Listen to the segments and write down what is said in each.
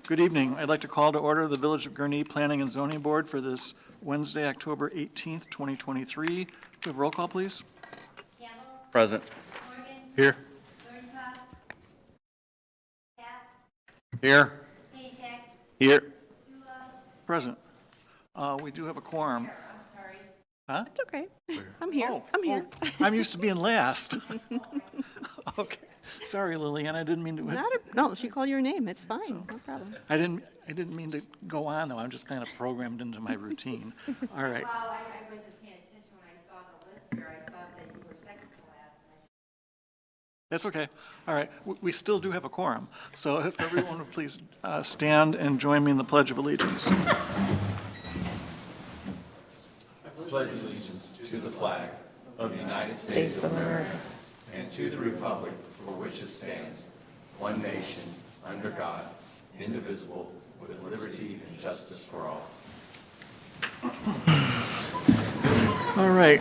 Good evening. I'd like to call to order the Village of Gurnee Planning and Zoning Board for this Wednesday, October 18th, 2023. Do we have roll call, please? Campbell. Present. Morgan. Here. Thorncott. Cap. Here. Paycheck. Here. Sula. Present. We do have a quorum. I'm sorry. Huh? It's okay. I'm here. Oh, I'm here. oh, I'm used to being last. Okay. Sorry, Lillian, I didn't mean to. No, she called your name. It's fine. No problem. I didn't mean to go on, though. I'm just kind of programmed into my routine. All right. Well, I wasn't paying attention when I saw the list here. I saw that you were second to last. That's okay. All right. We still do have a quorum. So if everyone would please stand and join me in the Pledge of Allegiance. Pledge allegiance to the flag of the United States of America and to the republic for which it stands, one nation, under God, indivisible, with liberty and justice for all. All right.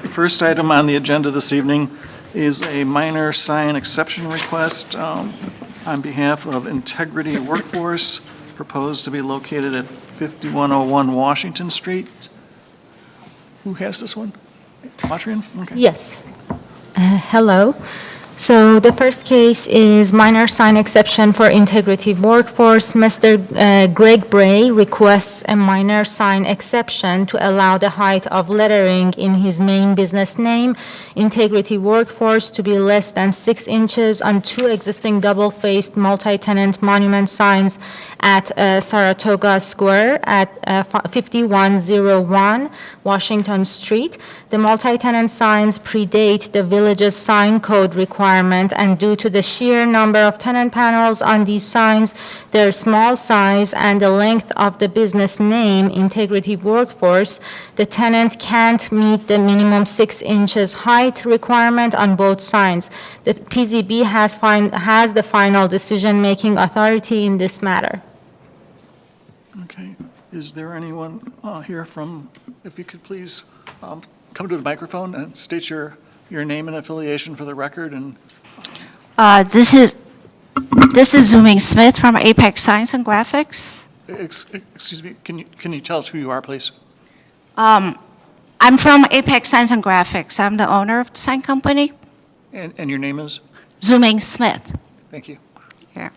The first item on the agenda this evening is a minor sign exception request on behalf of Integrity Workforce, proposed to be located at 5101 Washington Street. Who has this one? Audrian? Okay. Yes. Hello. So the first case is minor sign exception for Integrity Workforce. Mr. Greg Bray requests a minor sign exception to allow the height of lettering in his main business name, Integrity Workforce, to be less than 6 inches on 2 existing double-faced multi-tenant monument signs at Saratoga Square at 5101 Washington Street. The multi-tenant signs predate the village's sign code requirement, and due to the sheer number of tenant panels on these signs, their small size, and the length of the business name, Integrity Workforce, the tenant can't meet the minimum 6 inches height requirement on both signs. The PZB has the final decision-making authority in this matter. Okay. Is there anyone here from, if you could please come to the microphone and state your name and affiliation for the record? And This is Zooming Smith from Apex Science and Graphics. excuse me, can you tell us who you are, please? I'm from Apex Science and Graphics. I'm the owner of the sign company. And your name is? Zooming Smith. Thank you. Yeah.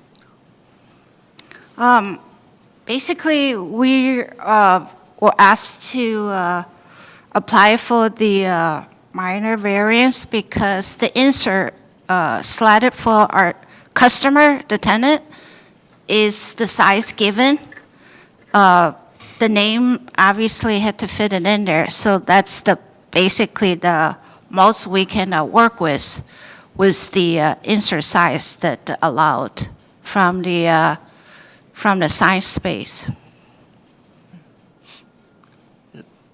Basically, we were asked to apply for the minor variance because the insert slotted for our customer, the tenant, is the size given. The name obviously had to fit it in there, so that's basically the most we can work with the insert size that allowed from the sign space.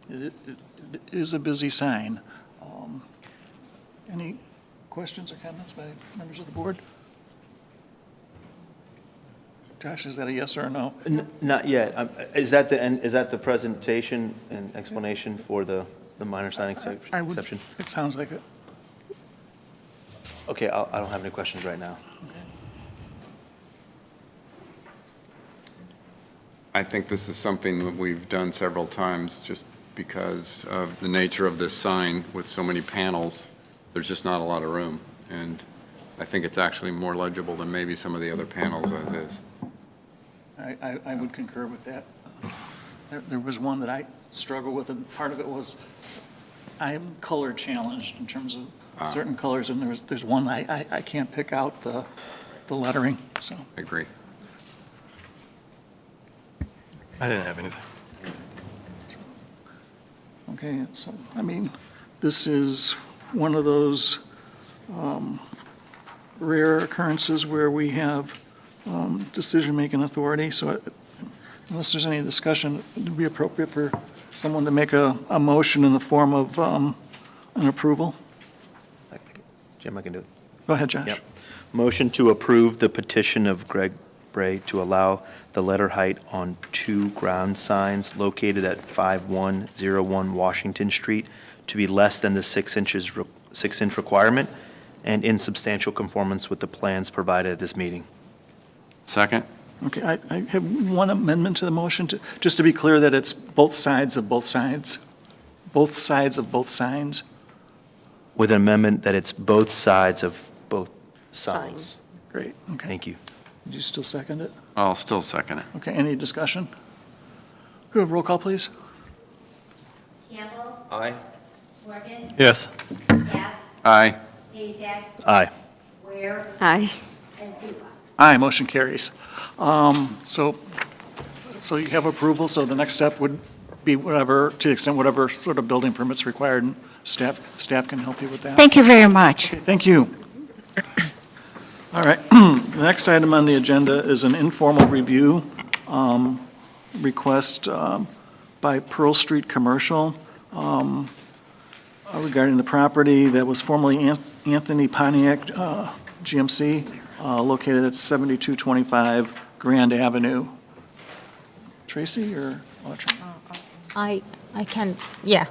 It is a busy sign. Any questions or comments by members of the board? Josh, is that a yes or a no? Not yet. Is that the presentation and explanation for the minor sign I would- exception? It sounds like it. Okay, I don't have any questions right now. I think this is something that we've done several times just because of the nature of this sign with so many panels. There's just not a lot of room. And I think it's actually more legible than maybe some of the other panels as is. I would concur with that. There was one that I struggle with, and part of it was I'm color challenged in terms of certain colors, and there's one I can't pick out the lettering, so. I agree. I didn't have anything. Okay, so, I mean, this is one of those rare occurrences where we have decision-making authority, so unless there's any discussion, it would be appropriate for someone to make a motion in the form of an approval. Jim, I can do it. Go ahead, Josh. Yep. Motion to approve the petition of Greg Bray to allow the letter height on 2 ground signs located at 5101 Washington Street to be less than the 6-inch requirement and in substantial conformance with the plans provided at this meeting. Second? Okay, I have one amendment to the motion, just to be clear that it's both sides of both sides, both sides of both signs. With an amendment that it's both sides of both signs. Great, okay. Thank you. Did you still second it? I'll still second it. Okay, any discussion? Good, roll call, please. Campbell, Aye. Morgan, Yes. Cap, Aye. Azak, Aye. Ware, Aye. and Zupa. Aye, motion carries. So you have approval, so the next step would be whatever, to the extent whatever sort of building permits required, and staff can help you with that. Thank you very much. Thank you. All right, the next item on the agenda is an informal review request by Pearl Street Commercial regarding the property that was formerly Anthony Pontiac GMC, located at 7225 Grand Avenue. Tracy or Audrey? I can, yeah.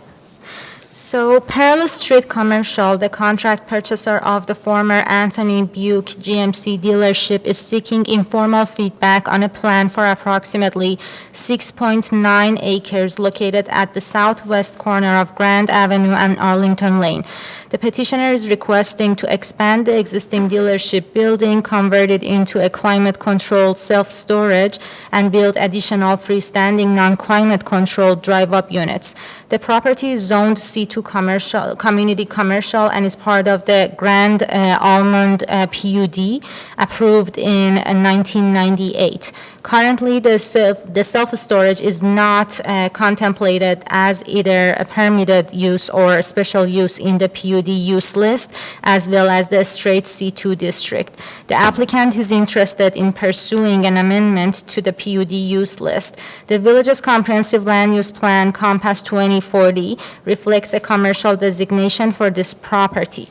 So Pearl Street Commercial, the contract purchaser of the former Anthony Buick GMC dealership, is seeking informal feedback on a plan for approximately 6.9 acres located at the southwest corner of Grand Avenue and Arlington Lane. The petitioner is requesting to expand the existing dealership building, convert it into a climate-controlled self-storage, and build additional freestanding non-climate-controlled drive-up units. The property is zoned C2 commercial, community commercial, and is part of the Grand Almond PUD, approved in 1998. Currently, the self-storage is not contemplated as either a permitted use or a special use in the PUD use list, as well as the straight C2 district. The applicant is interested in pursuing an amendment to the PUD use list. The village's comprehensive land use plan, Compass 2040, reflects a commercial designation for this property.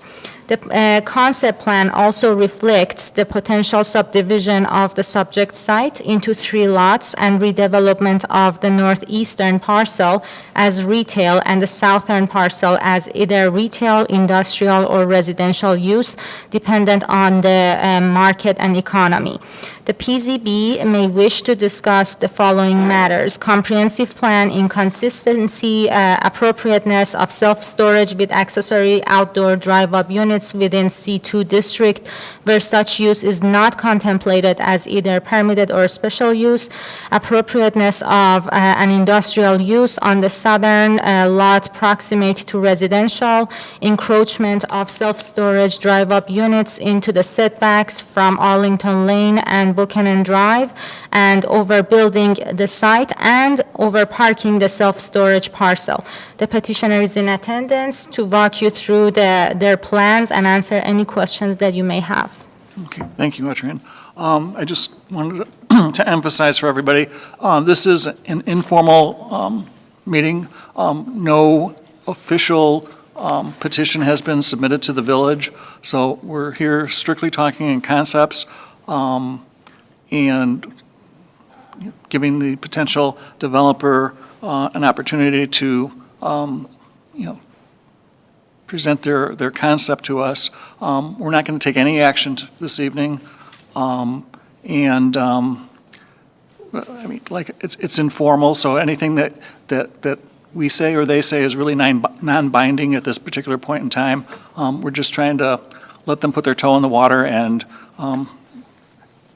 The concept plan also reflects the potential subdivision of the subject site into 3 lots and redevelopment of the northeastern parcel as retail and the southern parcel as either retail, industrial, or residential use, dependent on the market and economy. The PZB may wish to discuss the following matters: comprehensive plan, inconsistency, appropriateness of self-storage with accessory outdoor drive-up units within C2 district, where such use is not contemplated as either permitted or special use, appropriateness of an industrial use on the southern lot proximate to residential, encroachment of self-storage drive-up units into the setbacks from Arlington Lane and Buchanan Drive, and overbuilding the site and overparking the self-storage parcel. The petitioner is in attendance to walk you through their plans and answer any questions that you may have. Okay, thank you, Adrian. I just wanted to emphasize for everybody, this is an informal meeting. No official petition has been submitted to the village, so we're here strictly talking in concepts and giving the potential developer an opportunity to, present their concept to us. We're not going to take any action this evening. It's informal, so anything that we say or they say is really non-binding at this particular point in time. We're just trying to let them put their toe in the water, and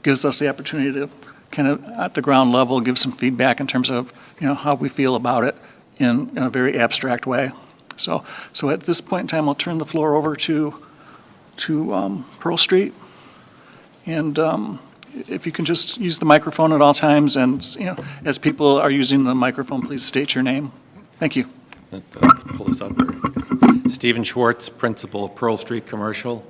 gives us the opportunity to kind of, at the ground level, give some feedback in terms of, how we feel about it in a very abstract way. So at this point in time, I'll turn the floor over to Pearl Street. And if you can just use the microphone at all times, and, as people are using the microphone, please state your name. Thank you. Pull this up. Stephen Schwartz, principal of Pearl Street Commercial.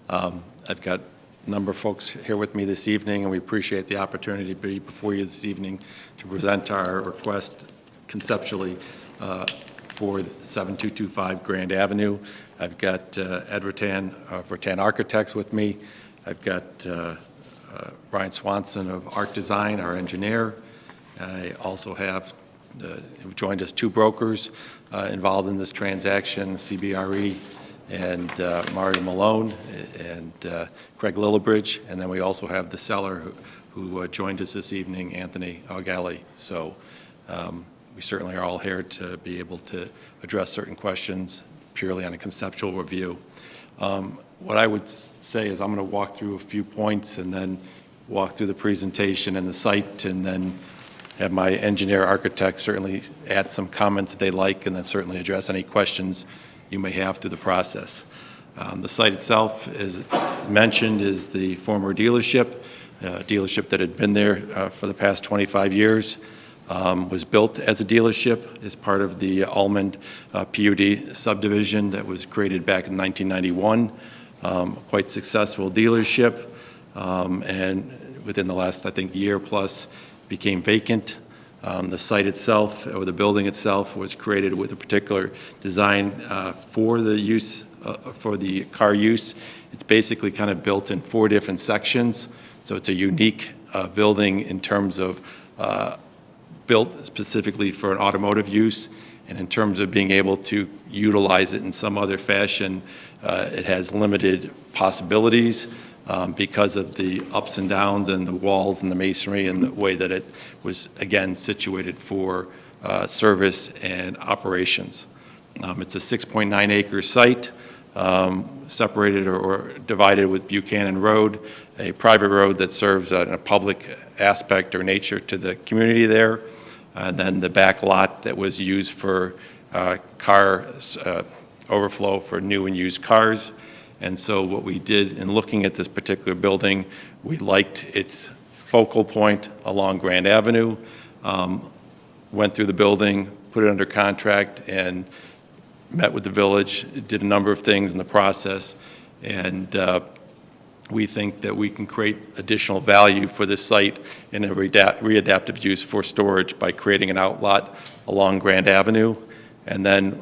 I've got a number of folks here with me this evening, and we appreciate the opportunity to be before you this evening to present our request conceptually for 7225 Grand Avenue. I've got Ed Rattan of Rattan Architects with me. I've got Brian Swanson of Art Design, our engineer. I also have who joined us 2 brokers involved in this transaction, CBRE and Mario Malone and Craig Lillibridge. And then we also have the seller who joined us this evening, Anthony Algali. So we certainly are all here to be able to address certain questions purely on a conceptual review. What I would say is I'm going to walk through a few points and then walk through the presentation and the site, and then have my engineer architect certainly add some comments that they like, and then certainly address any questions you may have through the process. The site itself, as mentioned, is the former dealership, dealership that had been there for the past 25 years. Was built as a dealership as part of the Almond PUD subdivision that was created back in 1991. Quite successful dealership, and within the last, I think, year plus, became vacant. The site itself, or the building itself, was created with a particular design for the use, for the car use. It's basically kind of built in 4 different sections, so it's a unique building in terms of built specifically for an automotive use, and in terms of being able to utilize it in some other fashion, it has limited possibilities because of the ups and downs and the walls and the masonry and the way that it was, again, situated for service and operations. It's a 6.9 acre site, separated or divided with Buchanan Road, a private road that serves a public aspect or nature to the community there, and then the back lot that was used for car overflow for new and used cars. And so what we did in looking at this particular building, we liked its focal point along Grand Avenue, went through the building, put it under contract, and met with the village, did a number of things in the process, and we think that we can create additional value for this site in a readaptive use for storage by creating an outlot along Grand Avenue. And then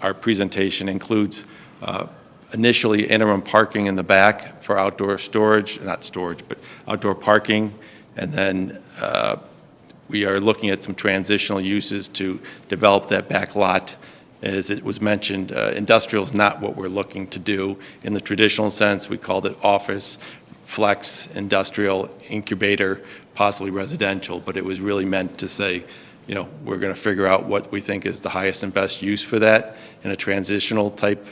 our presentation includes initially interim parking in the back for outdoor storage, not storage, but outdoor parking. And then we are looking at some transitional uses to develop that back lot. As it was mentioned, industrial is not what we're looking to do in the traditional sense. We called it office, flex, industrial, incubator, possibly residential, but it was really meant to say, you know, we're going to figure out what we think is the highest and best use for that in a transitional type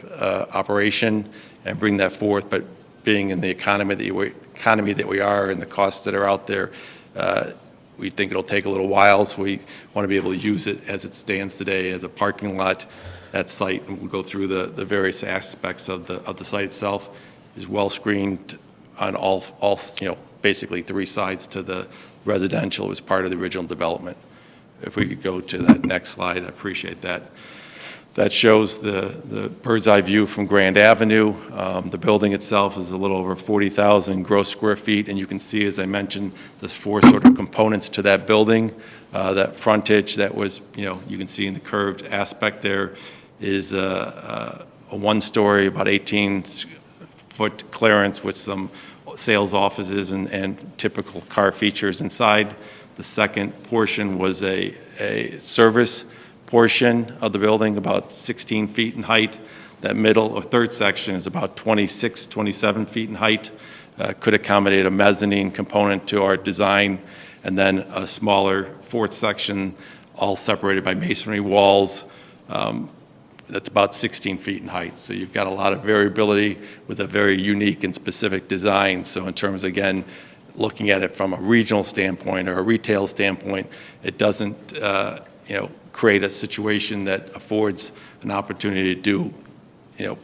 operation and bring that forth. But being in the economy that we are and the costs that are out there, we think it'll take a little while, so we want to be able to use it as it stands today as a parking lot at site, and we'll go through the various aspects of the site itself. Is well screened on all basically 3 sides to the residential as part of the original development. If we could go to that next slide, I appreciate that. That shows the bird's eye view from Grand Avenue. The building itself is a little over 40,000 gross square feet, and you can see, as I mentioned, there's 4 sort of components to that building. That frontage that was, you can see in the curved aspect there is a 1-story, about 18-foot clearance with some sales offices and typical car features inside. The second portion was a service portion of the building, about 16 feet in height. That middle or third section is about 26, 27 feet in height. Could accommodate a mezzanine component to our design, and then a smaller 4th section, all separated by masonry walls. That's about 16 feet in height. So you've got a lot of variability with a very unique and specific design. So in terms, again, looking at it from a regional standpoint or a retail standpoint, it doesn't, create a situation that affords an opportunity to do,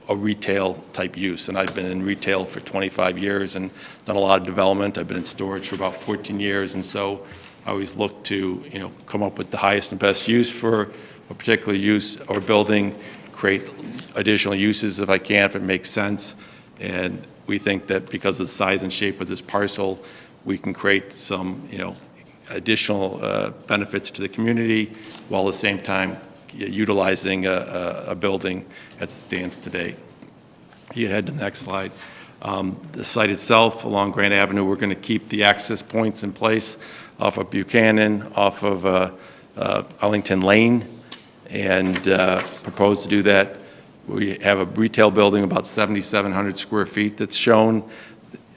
a retail type use. And I've been in retail for 25 years and done a lot of development. I've been in storage for about 14 years. And so I always look to, come up with the highest and best use for a particular use or building, create additional uses if I can, if it makes sense. And we think that because of the size and shape of this parcel, we can create some, additional benefits to the community, while at the same time utilizing a building as it stands today. You head to the next slide. The site itself along Grand Avenue, we're going to keep the access points in place off of Buchanan, off of Arlington Lane, and propose to do that. We have a retail building about 7,700 square feet that's shown.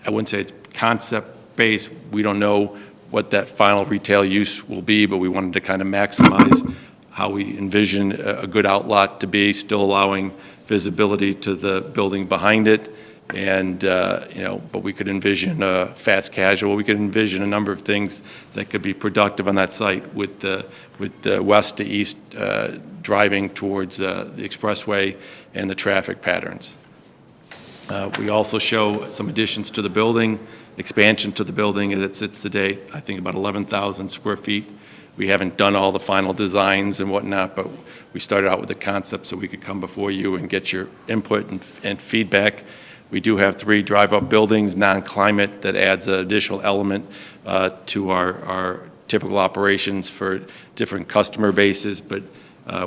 I wouldn't say it's concept space. We don't know what that final retail use will be, but we wanted to kind of maximize how we envision a good outlot to be, still allowing visibility to the building behind it. And, but we could envision fast casual. We could envision a number of things that could be productive on that site with the west to east driving towards the expressway and the traffic patterns. We also show some additions to the building, expansion to the building as it sits today, I think about 11,000 square feet. We haven't done all the final designs and whatnot, but we started out with the concept so we could come before you and get your input and feedback. We do have 3 drive-up buildings, non-climate, that adds an additional element to our typical operations for different customer bases, but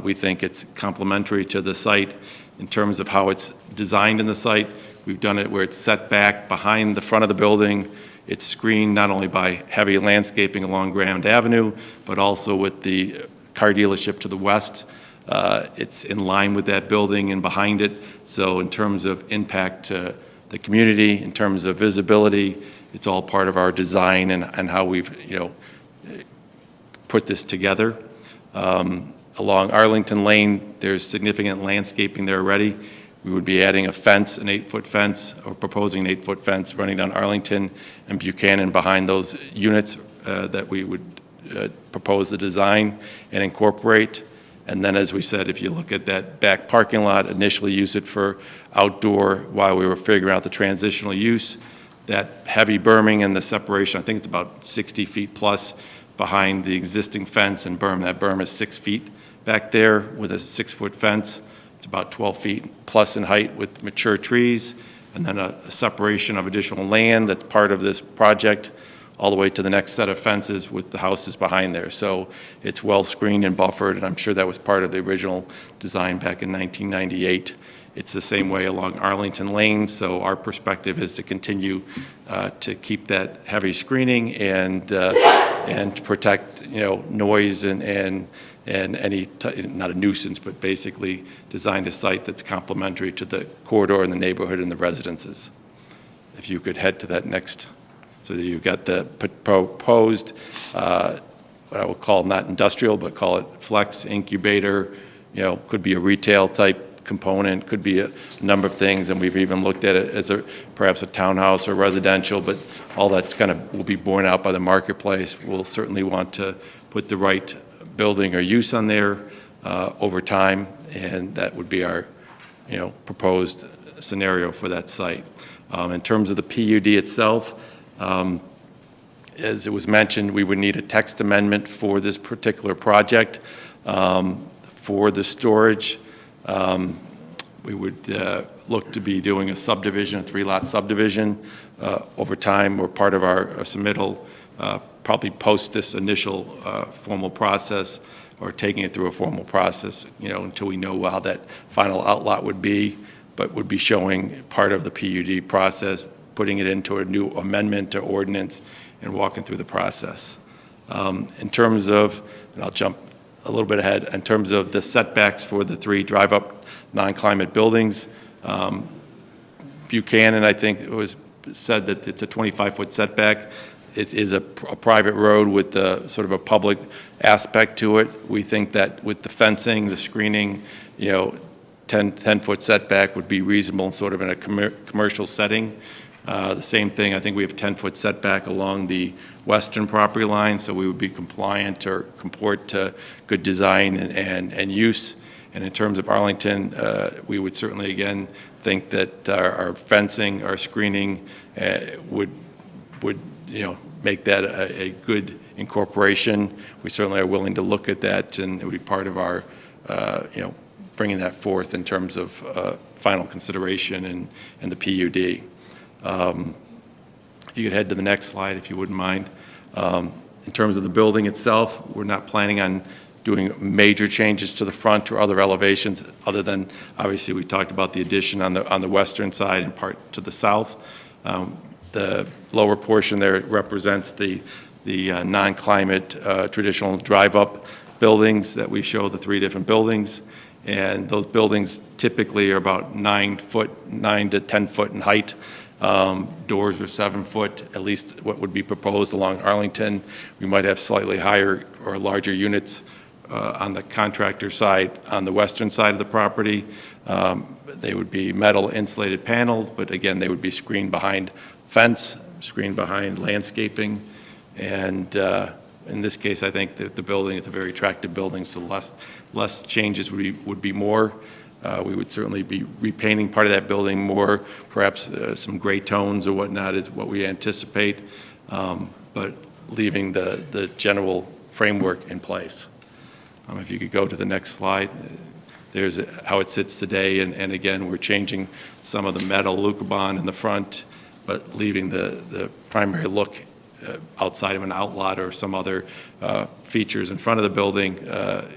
we think it's complementary to the site in terms of how it's designed in the site. We've done it where it's set back behind the front of the building. It's screened not only by heavy landscaping along Grand Avenue, but also with the car dealership to the west. It's in line with that building and behind it. So in terms of impact to the community, in terms of visibility, it's all part of our design and how we've, put this together. Along Arlington Lane, there's significant landscaping there already. We would be adding a fence, an 8-foot fence, or proposing an 8-foot fence running down Arlington and Buchanan behind those units that we would propose the design and incorporate. And then, as we said, if you look at that back parking lot, initially use it for outdoor while we were figuring out the transitional use. That heavy berming and the separation, I think it's about 60 feet plus behind the existing fence and berm. That berm is 6 feet back there with a 6-foot fence. It's about 12 feet plus in height with mature trees, and then a separation of additional land that's part of this project all the way to the next set of fences with the houses behind there. So it's well screened and buffered, and I'm sure that was part of the original design back in 1998. It's the same way along Arlington Lane, so our perspective is to continue to keep that heavy screening and to protect, noise and any, not a nuisance, but basically designed a site that's complementary to the corridor and the neighborhood and the residences. If you could head to that next, so that you've got the proposed, what I would call not industrial, but call it flex incubator, could be a retail type component, could be a number of things, and we've even looked at it as perhaps a townhouse or residential, but all that's will be borne out by the marketplace. We'll certainly want to put the right building or use on there over time, and that would be our, proposed scenario for that site. In terms of the PUD itself, as it was mentioned, we would need a text amendment for this particular project. For the storage, we would look to be doing a subdivision, a 3-lot subdivision over time, or part of our submittal, probably post this initial formal process, or taking it through a formal process, until we know how that final outlot would be, but would be showing part of the PUD process, putting it into a new amendment to ordinance, and walking through the process. In terms of, and I'll jump a little bit ahead, in terms of the setbacks for the 3 drive-up non-climate buildings, Buchanan, I think it was said that it's a 25-foot setback. It is a private road with sort of a public aspect to it. We think that with the fencing, the screening, 10-foot setback would be reasonable, sort of in a commercial setting. The same thing, I think we have 10-foot setback along the western property line, so we would be compliant or comport to good design and use. And in terms of Arlington, we would certainly, again, think that our fencing, our screening would make that a good incorporation. We certainly are willing to look at that, and it would be part of our, bringing that forth in terms of final consideration and the PUD. If you could head to the next slide, if you wouldn't mind. In terms of the building itself, we're not planning on doing major changes to the front or other elevations, other than, obviously, we talked about the addition on the western side and part to the south. The lower portion there represents the non-climate traditional drive-up buildings that we show, the 3 different buildings. And those buildings typically are about 9 to 10 foot in height. Doors are 7 foot, at least what would be proposed along Arlington. We might have slightly higher or larger units on the contractor side, on the western side of the property. They would be metal insulated panels, but again, they would be screened behind fence, screened behind landscaping. And in this case, I think that the building is a very attractive building, so less changes would be more. We would certainly be repainting part of that building more, perhaps some gray tones or whatnot is what we anticipate, but leaving the general framework in place. If you could go to the next slide. There's how it sits today, and again, we're changing some of the metal Lucabon in the front, but leaving the primary look outside of an outlot or some other features in front of the building.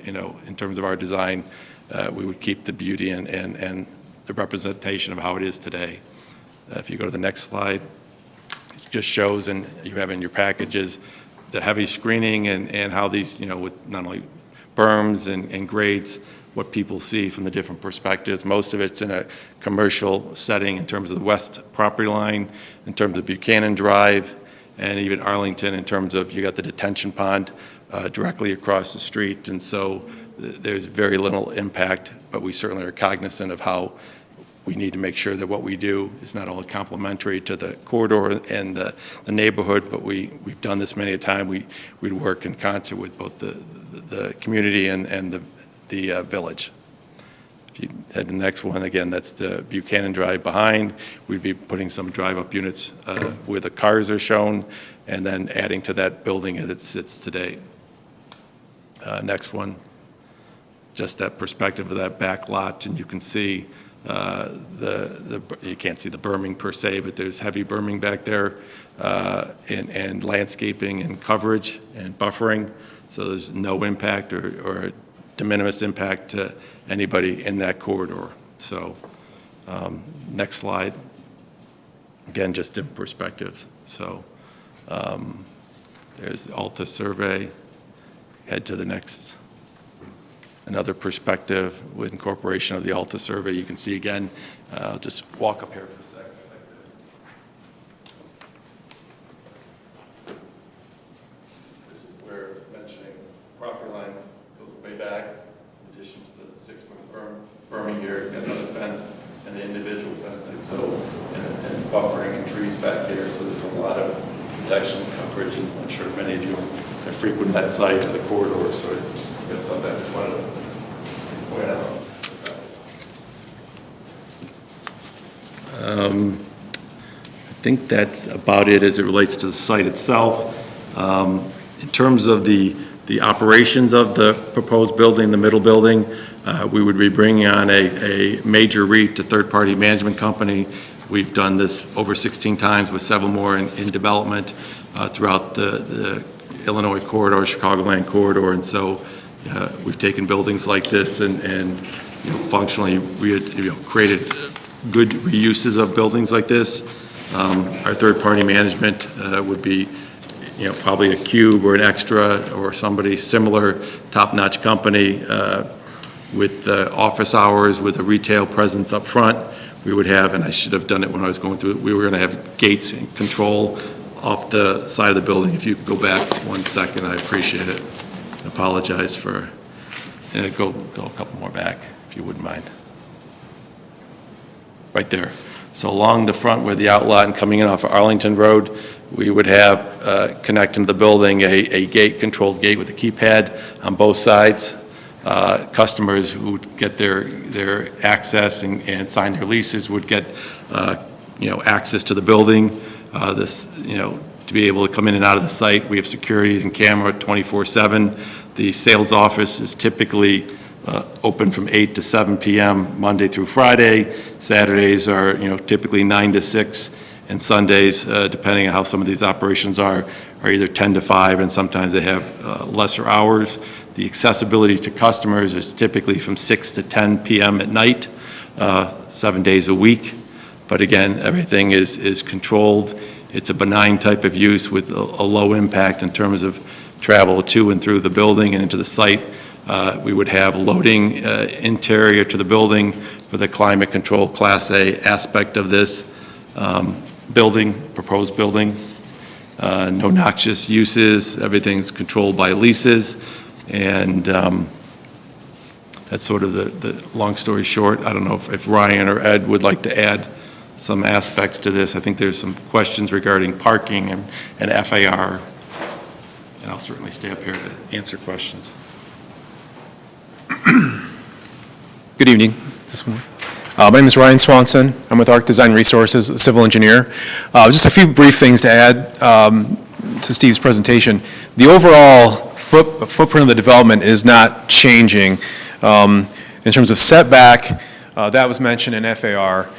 In terms of our design, we would keep the beauty and the representation of how it is today. If you go to the next slide, it just shows, and you have in your packages, the heavy screening and how these, with not only berms and grades, what people see from the different perspectives. Most of it's in a commercial setting in terms of the west property line, in terms of Buchanan Drive, and even Arlington in terms of you got the detention pond directly across the street. And so there's very little impact, but we certainly are cognizant of how we need to make sure that what we do is not only complementary to the corridor and the neighborhood, but we've done this many a time. We'd work in concert with both the community and the village. If you head to the next one, again, that's the Buchanan Drive behind. We'd be putting some drive-up units where the cars are shown, and then adding to that building as it sits today. Next one, just that perspective of that back lot, and you can see you can't see the berming per se, but there's heavy berming back there, and landscaping and coverage and buffering. So there's no impact or de minimis impact to anybody in that corridor. So next slide. Again, just in perspective. So there's the Alta survey. Head to the next. Another perspective with incorporation of the Alta survey. You can see again, just walk up here for a second. This is where it's mentioning property line goes way back, in addition to the 6-foot berming here, and another fence, and the individual fencing, so, and buffering and trees back here, so there's a lot of protection coverage, and I'm sure many of you have frequented that site or the corridor, so it's something I just wanted to point out. I think that's about it as it relates to the site itself. In terms of the operations of the proposed building, the middle building, we would be bringing on a major REIT, a third-party management company. We've done this over 16 times with several more in development throughout the Illinois corridor, Chicagoland corridor, and so we've taken buildings like this and functionally created good reuses of buildings like this. Our third-party management would be probably a Cube or an Extra or somebody similar, top-notch company with office hours, with a retail presence up front. We would have, and I should have done it when I was going through it, we were going to have gates and control off the side of the building. If you could go back 1 second, I appreciate it. I apologize for, go a couple more back, if you wouldn't mind. Right there. So along the front where the outlot and coming in off of Arlington Road, we would have connecting to the building a gate, controlled gate with a keypad on both sides. Customers who would get their access and sign their leases would get access to the building. To be able to come in and out of the site, we have security and camera 24/7. The sales office is typically open from 8 to 7 p.m. Monday through Friday. Saturdays are typically 9 to 6, and Sundays, depending on how some of these operations are either 10 to 5, and sometimes they have lesser hours. The accessibility to customers is typically from 6 to 10 p.m. at night, 7 days a week. But again, everything is controlled. It's a benign type of use with a low impact in terms of travel to and through the building and into the site. We would have loading interior to the building for the climate control Class A aspect of this. building, proposed building. No noxious uses, everything's controlled by leases, and that's sort of the long story short. I don't know if Ryan or Ed would like to add some aspects to this. I think there's some questions regarding parking and FAR, and I'll certainly stay up here to answer questions. Good evening. My name is Ryan Swanson. I'm with Arc Design Resources, a civil engineer. Just a few brief things to add to Steve's presentation. The overall footprint of the development is not changing. In terms of setback, that was mentioned in FAR.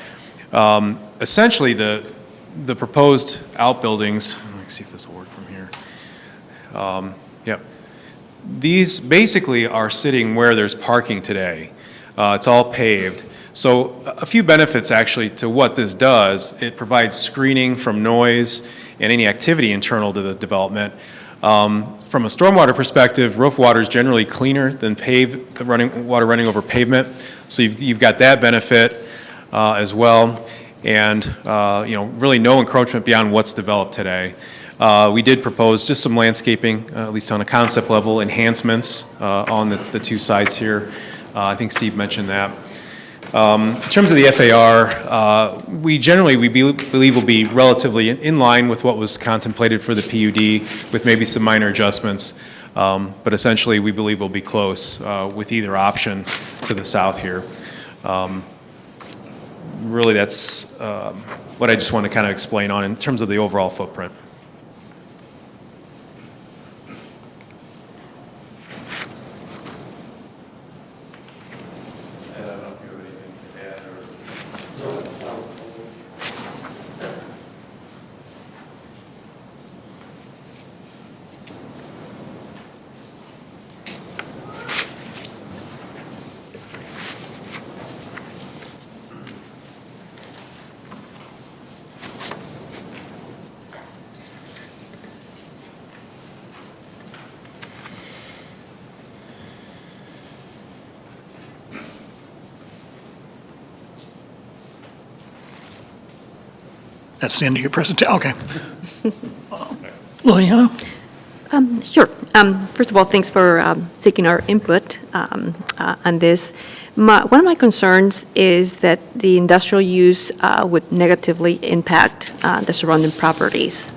Essentially, the proposed outbuildings, let me see if this will work from here. Yep. These basically are sitting where there's parking today. It's all paved. So a few benefits actually to what this does. It provides screening from noise and any activity internal to the development. From a stormwater perspective, roof water is generally cleaner than water running over pavement. So you've got that benefit as well. And really no encroachment beyond what's developed today. We did propose just some landscaping, at least on a concept level, enhancements on the two sides here. I think Steve mentioned that. In terms of the FAR, we believe will be relatively in line with what was contemplated for the PUD, with maybe some minor adjustments. But essentially, we believe we'll be close with either option to the south here. Really, that's what I just want to kind of explain on in terms of the overall footprint. That's the end of your presentation, okay. Liliana? Sure. First of all, thanks for taking our input on this. One of my concerns is that the industrial use would negatively impact the surrounding properties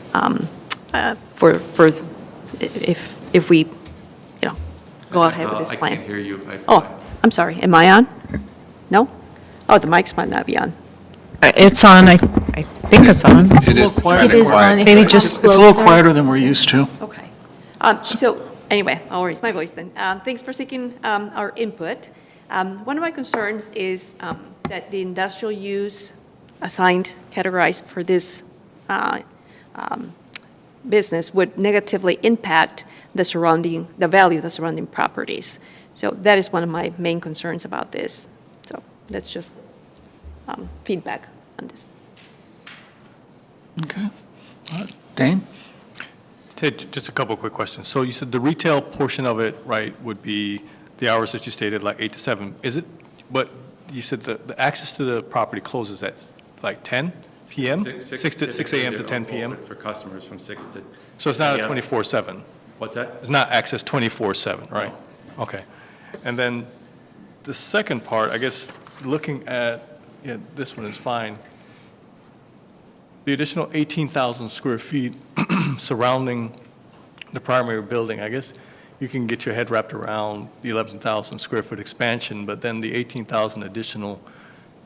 if we, go ahead with this plan. I can't hear you. Oh, I'm sorry. Am I on? No? Oh, the mics might not be on. It's on, I think it's on. It is quiet. kinda quiet. Maybe just It's a little quieter than we're used to. Okay. So anyway, I'll raise my voice then. Thanks for seeking our input. One of my concerns is that the industrial use assigned, categorized for this business would negatively impact the value of the surrounding properties. So that is one of my main concerns about this. So that's just feedback on this. Okay. Dane? Ted, just a couple of quick questions. So you said the retail portion of it, right, would be the hours that you stated, like 8 to 7. Is it, but you said the access to the property closes at like 10 p.m.? 6 a.m. to 10 p.m.? For customers from 6 to. So it's not a Yeah. 24/7? What's that? It's not access 24/7, right? Okay. And then the second part, I guess, looking at, this one is fine. The additional 18,000 square feet surrounding the primary building, I guess you can get your head wrapped around the 11,000 square foot expansion, but then the 18,000 additional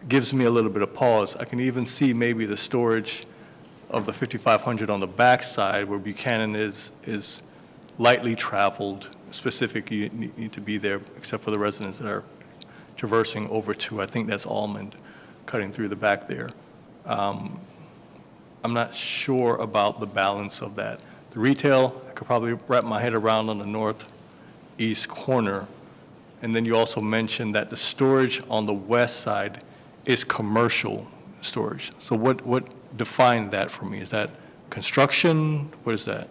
gives me a little bit of pause. I can even see maybe the storage of the 5,500 on the back side where Buchanan is lightly traveled, specific, you need to be there, except for the residents that are traversing over to, I think that's Almond, cutting through the back there. I'm not sure about the balance of that. The retail, I could probably wrap my head around on the northeast corner. And then you also mentioned that the storage on the west side is commercial storage. So what defined that for me? Is that construction? What is that?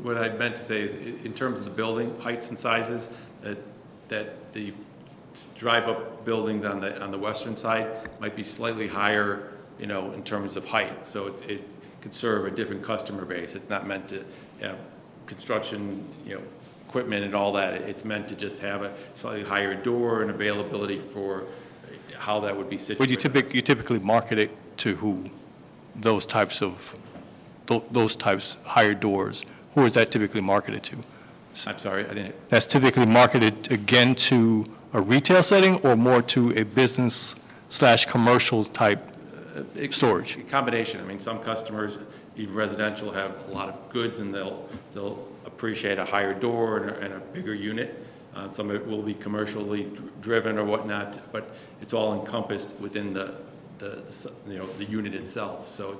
What I meant to say is, in terms of the building heights and sizes, that the drive-up buildings on the western side might be slightly higher in terms of height. So it could serve a different customer base. It's not meant to have construction, equipment and all that. It's meant to just have a slightly higher door and availability for how that would be situated. Would you typically market it to who? Those types higher doors, who is that typically marketed to? I'm sorry, I didn't. That's typically marketed again to a retail setting or more to a business/commercial type storage? A combination. I mean, some customers, even residential, have a lot of goods, and they'll appreciate a higher door and a bigger unit. Some of it will be commercially driven or whatnot, but it's all encompassed within the unit itself. So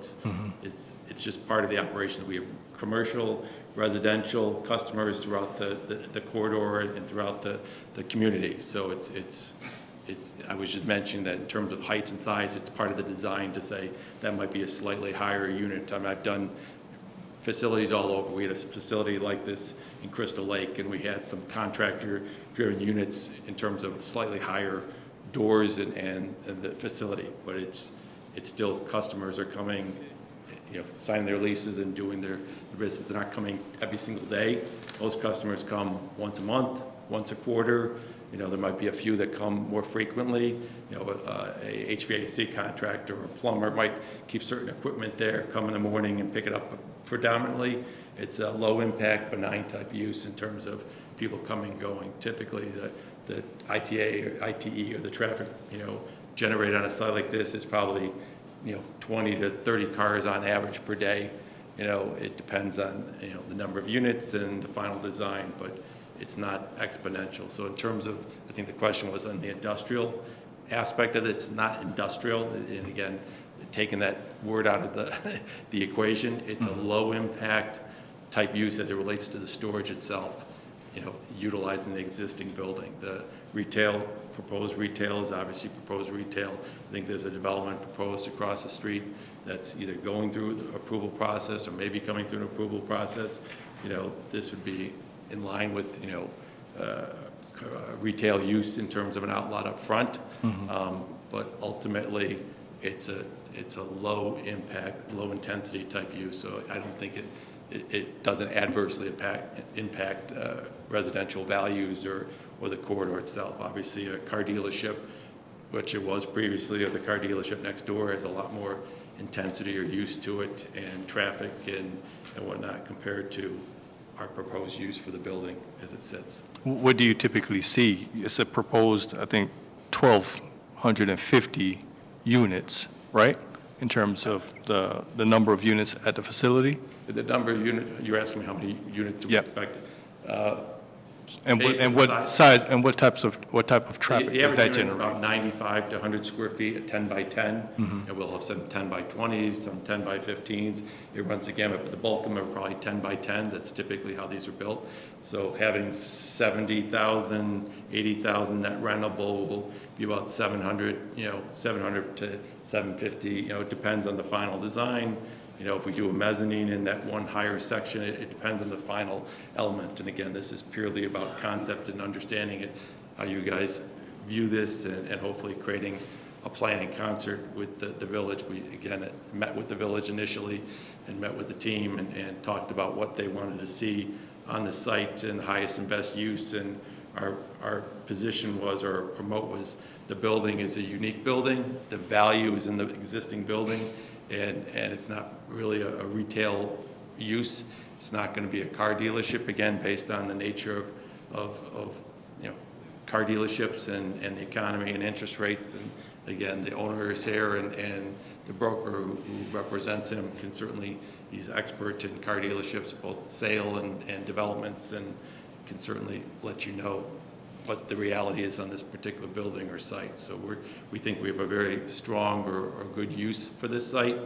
it's just part of the operation. We have commercial, residential customers throughout the corridor and throughout the community. So I was just mentioning that in terms of heights and size, it's part of the design to say that might be a slightly higher unit. I mean, I've done facilities all over. We had a facility like this in Crystal Lake, and we had some contractor-driven units in terms of slightly higher doors and the facility. But it's still, customers are coming, signing their leases and doing their business. They're not coming every single day. Most customers come once a month, once a quarter. There might be a few that come more frequently. A HVAC contractor or a plumber might keep certain equipment there, come in the morning and pick it up. Predominantly, it's a low-impact, benign type use in terms of people coming and going. Typically, the ITA or ITE or the traffic, generated on a site like this is probably, 20 to 30 cars on average per day. It depends on, the number of units and the final design, but it's not exponential. So in terms of, I think the question was on the industrial aspect of it, it's not industrial. And again, taking that word out of the equation, it's a low impact type use as it relates to the storage itself, utilizing the existing building. The proposed retail is obviously proposed retail. I think there's a development proposed across the street that's either going through the approval process or maybe coming through an approval process. This would be in line with, retail use in terms of an outlot up front. But ultimately, it's a low impact, low intensity type use. So I don't think it doesn't adversely impact residential values or the corridor itself. Obviously, a car dealership, which it was previously, or the car dealership next door, has a lot more intensity or use to it and traffic and whatnot compared to our proposed use for the building as it sits. What do you typically see? It's a proposed, I think, 1,250 units, right? In terms of the number of units at the facility? The number of units, you're asking me how many units do we expect? And what size and what type of traffic does that generate? The average unit is about 95 to 100 square feet at 10 by 10. And we'll have some 10 by 20s, some 10 by 15s. It runs the gamut, but the bulk of them are probably 10 by 10s. That's typically how these are built. So having 70,000, 80,000 net rentable will be about 700, 700 to 750. It depends on the final design. If we do a mezzanine in that one higher section, it depends on the final element. And again, this is purely about concept and understanding it, how you guys view this, and hopefully creating a plan in concert with the village. We, again, met with the village initially and met with the team and talked about what they wanted to see on the site and the highest and best use. And our position was, or promote was, the building is a unique building. The value is in the existing building. And it's not really a retail use. It's not going to be a car dealership, again, based on the nature of car dealerships and the economy and interest rates. And again, the owner is here, and the broker who represents him can certainly, he's expert in car dealerships, both sale and developments, and can certainly let you know what the reality is on this particular building or site. So we think we have a very strong or good use for this site,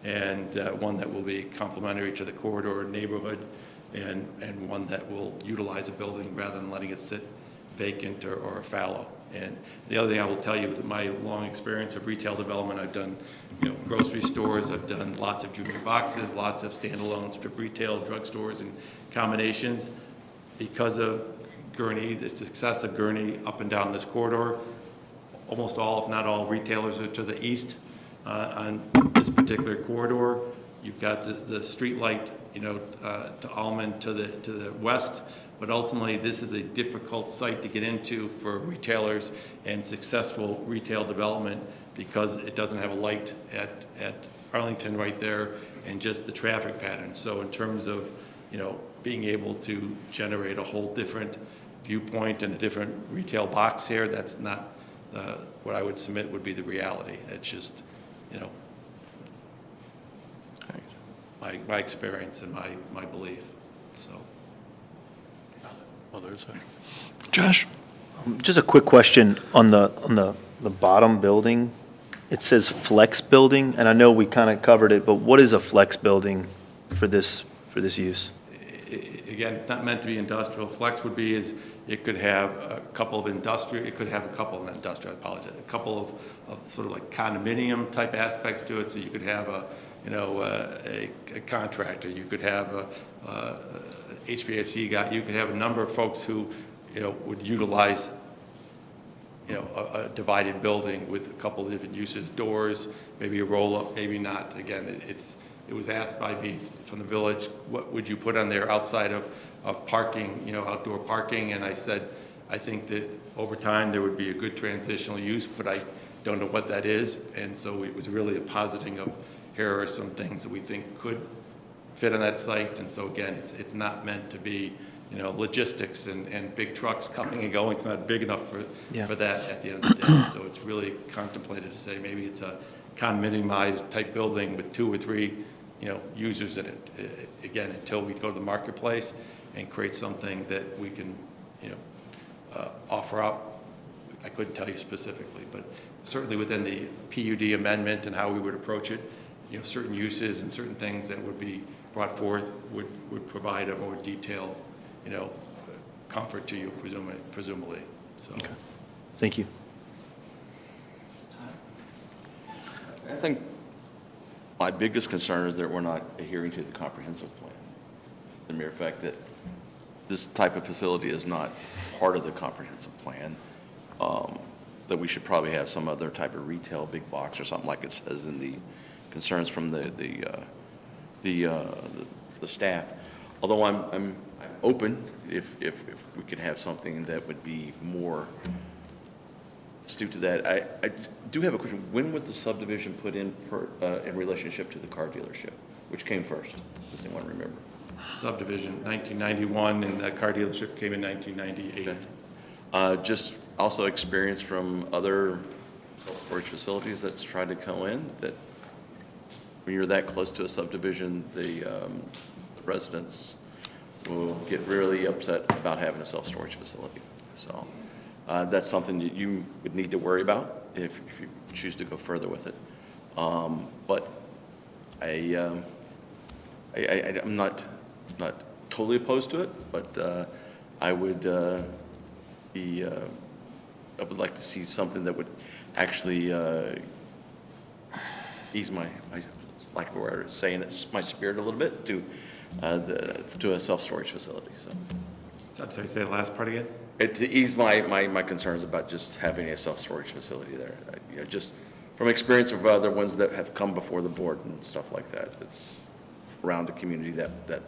and one that will be complementary to the corridor neighborhood, and one that will utilize a building rather than letting it sit vacant or fallow. And the other thing I will tell you is my long experience of retail development. I've done grocery stores, I've done lots of junior boxes, lots of standalone strip retail, drugstores, and combinations. Because of Gurnee, the success of Gurnee up and down this corridor, almost all, if not all, retailers are to the east, on this particular corridor. You've got the street light, to Almond to the west, but ultimately this is a difficult site to get into for retailers and successful retail development because it doesn't have a light at Arlington right there and just the traffic pattern. So in terms of, being able to generate a whole different viewpoint and a different retail box here, that's not what I would submit would be the reality. It's just, my experience and my belief, so. Others? Josh? Just a quick question on the bottom building. It says flex building, and I know we kind of covered it, but what is a flex building for this use? Again, it's not meant to be industrial. Flex would be it could have a couple of industrial, I apologize, a couple of sort of like condominium type aspects to it. So you could have a contractor, you could have a HVAC guy, you could have a number of folks who, would utilize, a divided building with a couple of different uses, doors, maybe a roll-up, maybe not. Again, it was asked by me from the village, what would you put on there outside of parking, outdoor parking? And I said, I think that over time there would be a good transitional use, but I don't know what that is. And so it was really a positing of, here are some things that we think could fit on that site. And so again, it's not meant to be, logistics and big trucks coming and going. It's not big enough for that at the end of the day. So it's really contemplated to say maybe it's a condominiumized type building with 2 or 3, users in it. Again, until we go to the marketplace and create something that we can, offer up. I couldn't tell you specifically, but certainly within the PUD amendment and how we would approach it, certain uses and certain things that would be brought forth would provide a more detailed, comfort to you, presumably. So. Okay. Thank you. I think my biggest concern is that we're not adhering to the comprehensive plan. The mere fact that this type of facility is not part of the comprehensive plan, that we should probably have some other type of retail big box or something like it says in the concerns from the staff. Although I'm open if we could have something that would be more astute to that. I do have a question. When was the subdivision put in in relationship to the car dealership? Which came first? Does anyone remember? Subdivision, 1991, and the car dealership came in 1998. Okay. Just also experience from other self-storage facilities that's tried to go in, that when you're that close to a subdivision, the residents will get really upset about having a self-storage facility. So that's something that you would need to worry about if you choose to go further with it. But I'm not totally opposed to it, but I would like to see something that would actually ease my like we're saying, it's my spirit a little bit to a self-storage facility. So I'm sorry, say the last part again? To ease my concerns about just having a self-storage facility there. Just from experience of other ones that have come before the board and stuff like that, that's around the community that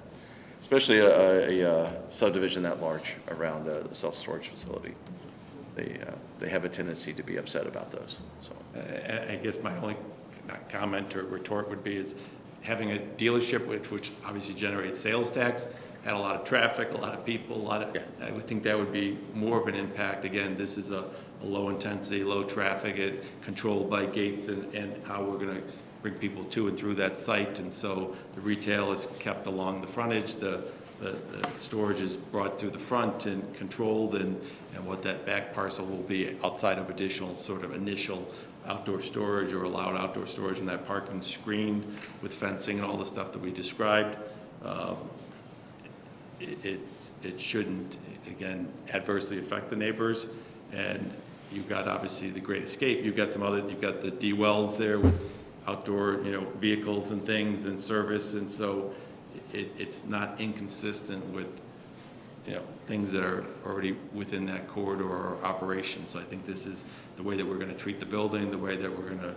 especially a subdivision that large around a self-storage facility. They have a tendency to be upset about those. So I guess my only comment or retort would be is having a dealership which obviously generates sales tax, had a lot of traffic, a lot of people, I would think that would be more of an impact. Again, this is a low intensity, low traffic, controlled by gates and how we're going to bring people to and through that site. And so the retail is kept along the frontage, the storage is brought through the front and controlled, and what that back parcel will be outside of additional sort of initial outdoor storage or allowed outdoor storage, and that parking screened with fencing and all the stuff that we described. It shouldn't, again, adversely affect the neighbors. And you've got obviously the Great Escape. You've got you've got the D Wells there with outdoor, vehicles and things and service. And so it's not inconsistent with, things that are already within that corridor or operation. So I think this is the way that we're going to treat the building, the way that we're going to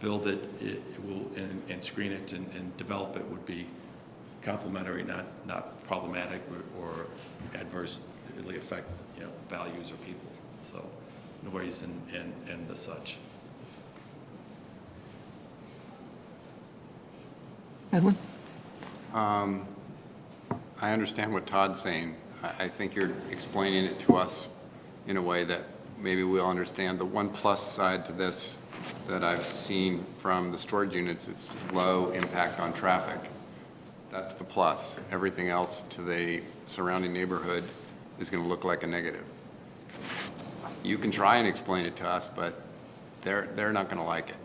build it, it will, and screen it and develop it would be complementary, not problematic or adversely affect, values or people. So noise and the such. Edwin? I understand what Todd's saying. I think you're explaining it to us in a way that maybe we'll understand. The one plus side to this that I've seen from the storage units is low impact on traffic. That's the plus. Everything else to the surrounding neighborhood is going to look like a negative. You can try and explain it to us, but they're not going to like it.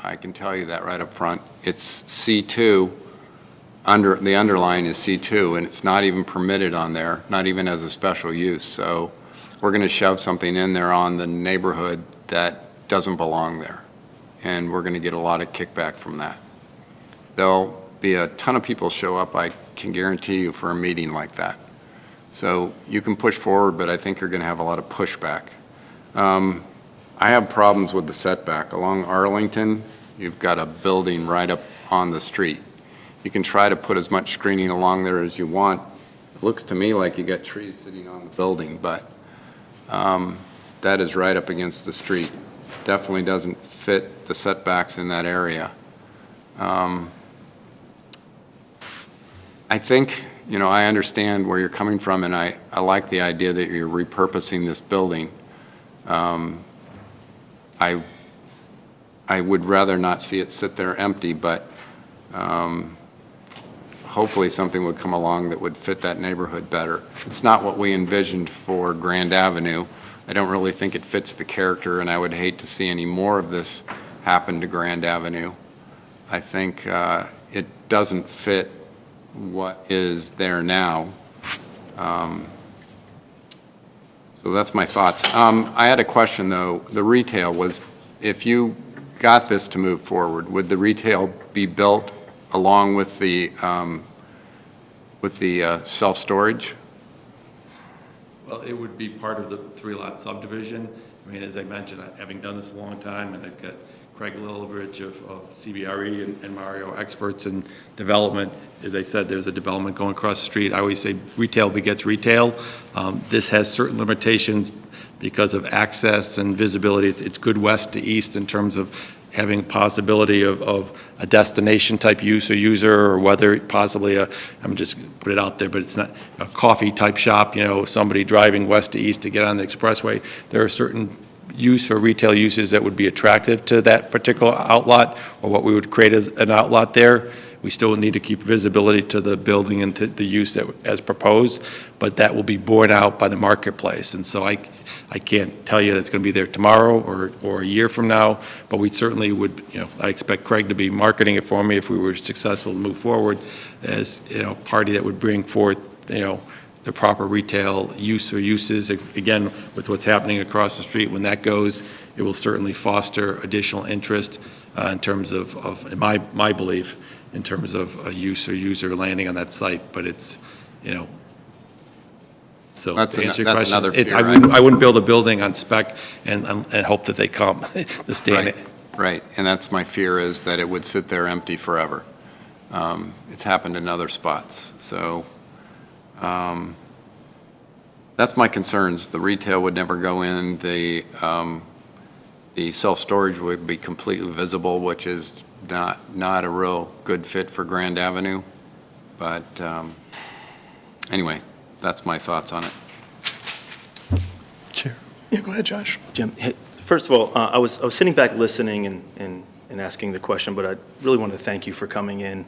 I can tell you that right up front. It's C2. The underline is C2, and it's not even permitted on there, not even as a special use. So we're going to shove something in there on the neighborhood that doesn't belong there, and we're going to get a lot of kickback from that. There'll be a ton of people show up, I can guarantee you, for a meeting like that. So you can push forward, but I think you're going to have a lot of pushback. I have problems with the setback. Along Arlington, you've got a building right up on the street. You can try to put as much screening along there as you want. It looks to me like you got trees sitting on the building, but that is right up against the street. Definitely doesn't fit the setbacks in that area. I think, I understand where you're coming from, and I like the idea that you're repurposing this building. I would rather not see it sit there empty, but hopefully something would come along that would fit that neighborhood better. It's not what we envisioned for Grand Avenue. I don't really think it fits the character, and I would hate to see any more of this happen to Grand Avenue. I think it doesn't fit what is there now. So that's my thoughts. I had a question, though. The retail was, if you got this to move forward, would the retail be built along with the self-storage? Well, it would be part of the 3-lot subdivision. I mean, as I mentioned, having done this a long time, and I've got Craig Lillibridge of CBRE and Mario experts in development. As I said, there's a development going across the street. I always say retail begets retail. This has certain limitations because of access and visibility. It's good west to east in terms of having possibility of a destination type use or user, or whether possibly I'm just put it out there, but it's not a coffee type shop, somebody driving west to east to get on the expressway. There are certain use for retail uses that would be attractive to that particular outlot, or what we would create as an outlot there. We still need to keep visibility to the building and to the use as proposed, but that will be borne out by the marketplace. And so I can't tell you that it's going to be there tomorrow or a year from now, but we certainly would, I expect Craig to be marketing it for me if we were successful to move forward as, party that would bring forth, the proper retail use or uses. Again, with what's happening across the street, when that goes, it will certainly foster additional interest in terms of my belief, in terms of a use or user landing on that site. But it's, so to answer your question, I wouldn't build a building on spec and hope that they come to stay in it. Right, and that's my fear, is that it would sit there empty forever. It's happened in other spots, so that's my concerns. The retail would never go in. The self-storage would be completely visible, which is not a real good fit for Grand Avenue. But anyway, that's my thoughts on it. Chair. Yeah, go ahead, Josh. Jim, first of all, I was sitting back listening and asking the question, but I really want to thank you for coming in.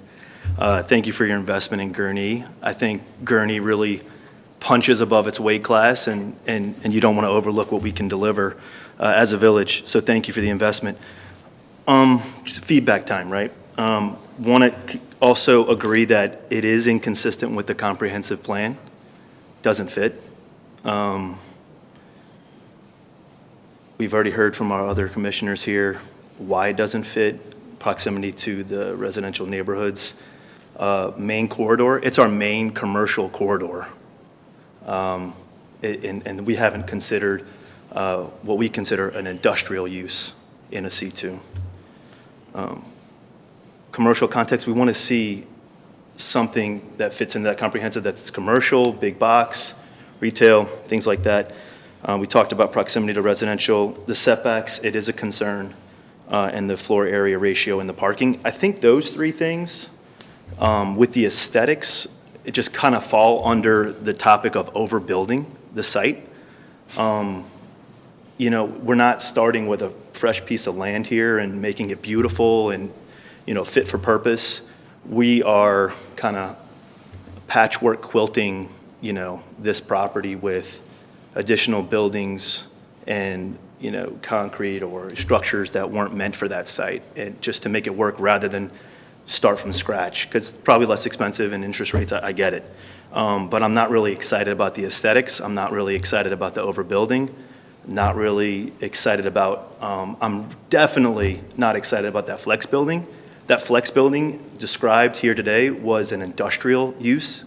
Thank you for your investment in Gurnee. I think Gurnee really punches above its weight class, and you don't want to overlook what we can deliver as a village. So thank you for the investment. Just feedback time, right? Want to also agree that it is inconsistent with the comprehensive plan. Doesn't fit. We've already heard from our other commissioners here why it doesn't fit. Proximity to the residential neighborhoods. Main corridor, it's our main commercial corridor. And we haven't considered what we consider an industrial use in a C2. commercial context, we want to see something that fits into that comprehensive, that's commercial, big box, retail, things like that. We talked about proximity to residential, the setbacks, it is a concern, and the floor area ratio and the parking. I think those three things, with the aesthetics, it just kind of fall under the topic of overbuilding the site. You know, we're not starting with a fresh piece of land here and making it beautiful and, you know, fit for purpose. We are kind of patchwork quilting, you know, this property with additional buildings and, you know, concrete or structures that weren't meant for that site, and just to make it work rather than start from scratch, because it's probably less expensive and interest rates, I get it. But I'm not really excited about the aesthetics. I'm not really excited about the overbuilding. Not really excited about, I'm definitely not excited about that flex building. That flex building described here today was an industrial use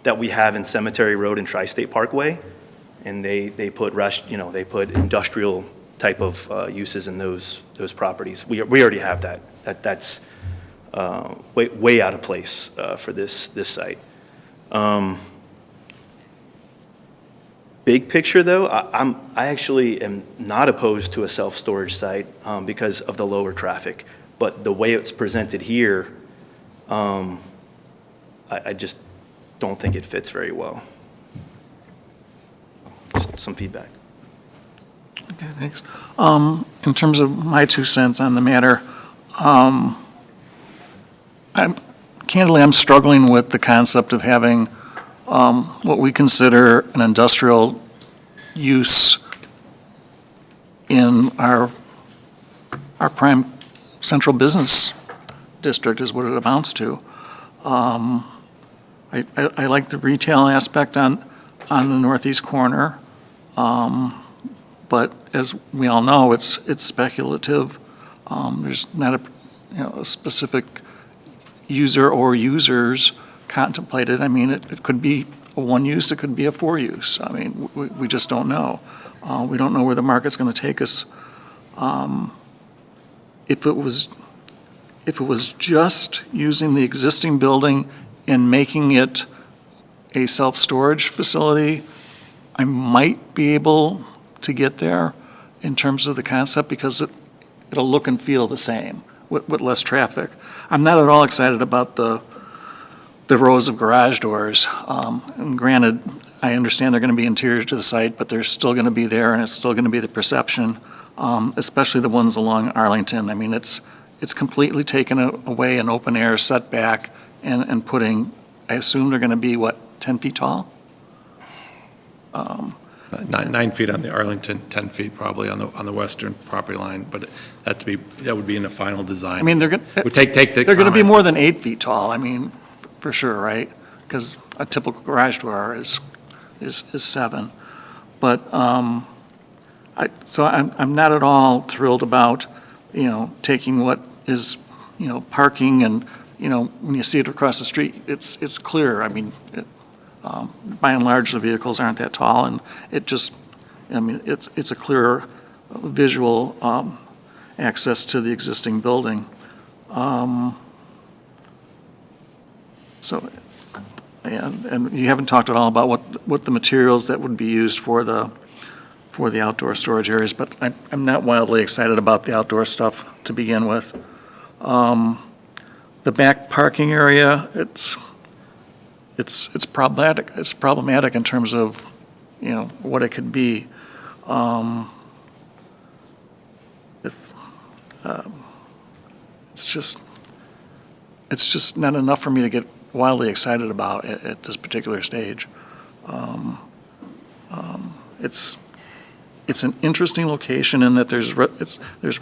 that we have in Cemetery Road and Tri-State Parkway. And they put, you know, they put industrial type of uses in those properties. We already have that. That's way out of place for this site. Big picture, though, I actually am not opposed to a self-storage site because of the lower traffic. But the way it's presented here, I just don't think it fits very well. Just some feedback. Okay, thanks. In terms of my 2 cents on the matter, I'm struggling with the concept of having what we consider an industrial use in our prime central business district is what it amounts to. I like the retail aspect on the northeast corner, but as we all know, it's speculative. There's not a specific user or users contemplated. I mean, it could be a 1 use, it could be a 4 use. I mean, we just don't know. We don't know where the market's going to take us. If it was just using the existing building and making it a self-storage facility, I might be able to get there in terms of the concept, because it'll look and feel the same with less traffic. I'm not at all excited about the rows of garage doors. And granted, I understand they're going to be interior to the site, but they're still going to be there, and it's still going to be the perception, especially the ones along Arlington. I mean, it's completely taken away an open air setback and putting, I assume they're going to be, 10 feet tall? 9 feet on the Arlington, 10 feet probably on the western property line, but that would be in the final design. I mean, they're going to be more than 8 feet tall, I mean, for sure, right? Because a typical garage door is 7. But, so I'm not at all thrilled about, taking what is, parking and, when you see it across the street, it's clear. I mean, by and large, the vehicles aren't that tall, and it just, it's a clearer visual access to the existing building. So, and you haven't talked at all about what the materials that would be used for the outdoor storage areas, but I'm not wildly excited about the outdoor stuff to begin with. The back parking area, it's problematic. It's problematic in terms of, what it could be. It's just not enough for me to get wildly excited about at this particular stage. It's an interesting location in that there's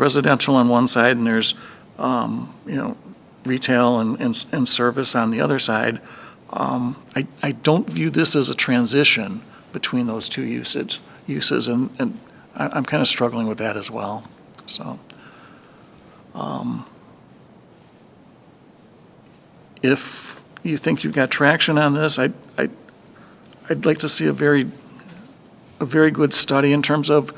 residential on one side and there's retail and service on the other side. I don't view this as a transition between those two uses, and I'm kind of struggling with that as well. So, if you think you've got traction on this, I'd like to see a very good study in terms of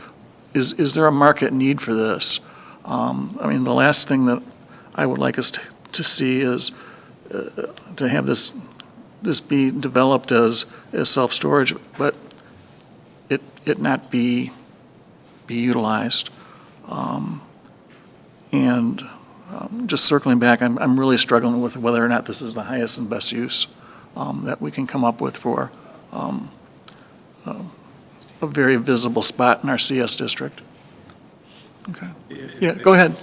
is there a market need for this? I mean, the last thing that I would like us to see is to have this be developed as self-storage, but it not be utilized. And just circling back, I'm really struggling with whether or not this is the highest and best use that we can come up with for a very visible spot in our CS district. Okay. Yeah, go ahead.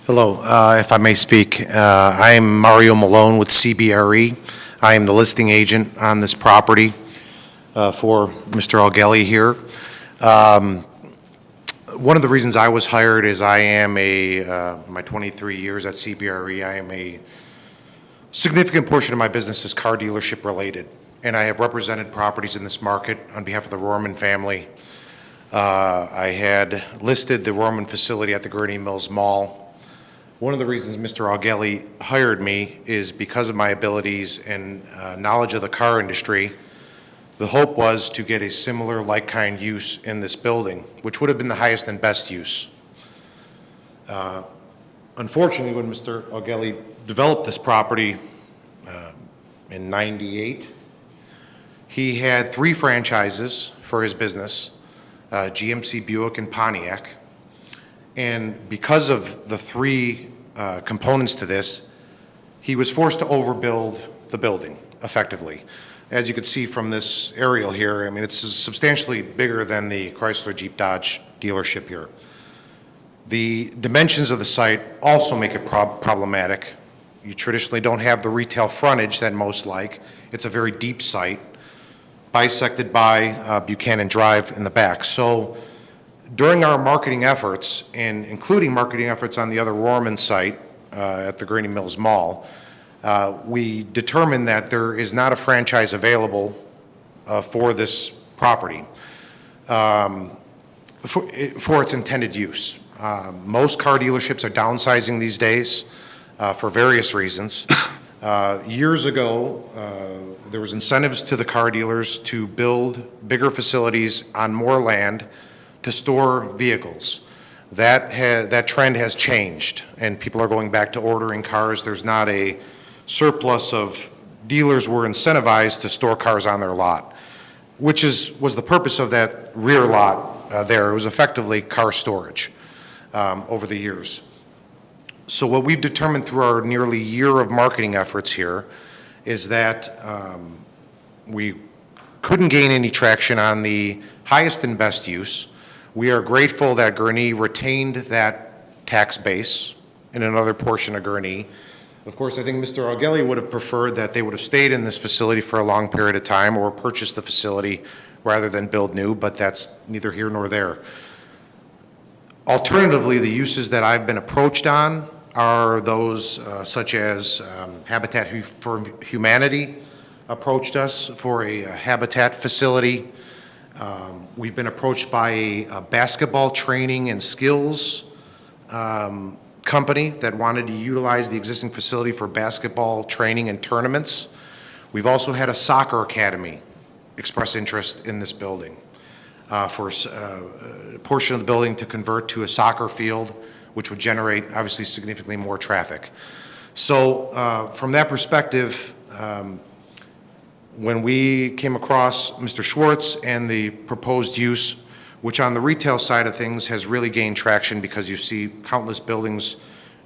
Hello, if I may speak. I am Mario Malone with CBRE. I am the listing agent on this property for Mr. Augelli here. One of the reasons I was hired is I am my 23 years at CBRE, I am a significant portion of my business is car dealership related, and I have represented properties in this market on behalf of the Rohrman family. I had listed the Rohrman facility at the Gurnee Mills Mall. One of the reasons Mr. Augelli hired me is because of my abilities and knowledge of the car industry. The hope was to get a similar like-kind use in this building, which would have been the highest and best use. Unfortunately, when Mr. Augelli developed this property in '98, he had 3 franchises for his business, GMC, Buick, and Pontiac. And because of the 3 components to this, he was forced to overbuild the building effectively. As you can see from this aerial here, I mean, it's substantially bigger than the Chrysler Jeep Dodge dealership here. The dimensions of the site also make it problematic. You traditionally don't have the retail frontage that most like. It's a very deep site, bisected by Buchanan Drive in the back. So during our marketing efforts, and including marketing efforts on the other Rohrman site at the Gurnee Mills Mall, we determined that there is not a franchise available for this property for its intended use. Most car dealerships are downsizing these days for various reasons. Years ago, there was incentives to the car dealers to build bigger facilities on more land to store vehicles. That trend has changed, and people are going back to ordering cars. There's not a surplus of dealers were incentivized to store cars on their lot, which was the purpose of that rear lot there. It was effectively car storage over the years. So what we've determined through our nearly year of marketing efforts here is that we couldn't gain any traction on the highest and best use. We are grateful that Gurnee retained that tax base in another portion of Gurnee. Of course, I think Mr. Augelli would have preferred that they would have stayed in this facility for a long period of time or purchased the facility rather than build new, but that's neither here nor there. Alternatively, the uses that I've been approached on are those such as Habitat for Humanity approached us for a habitat facility. We've been approached by a basketball training and skills company that wanted to utilize the existing facility for basketball training and tournaments. We've also had a soccer academy express interest in this building for a portion of the building to convert to a soccer field, which would generate obviously significantly more traffic. So from that perspective, when we came across Mr. Schwartz and the proposed use, which on the retail side of things has really gained traction because you see countless buildings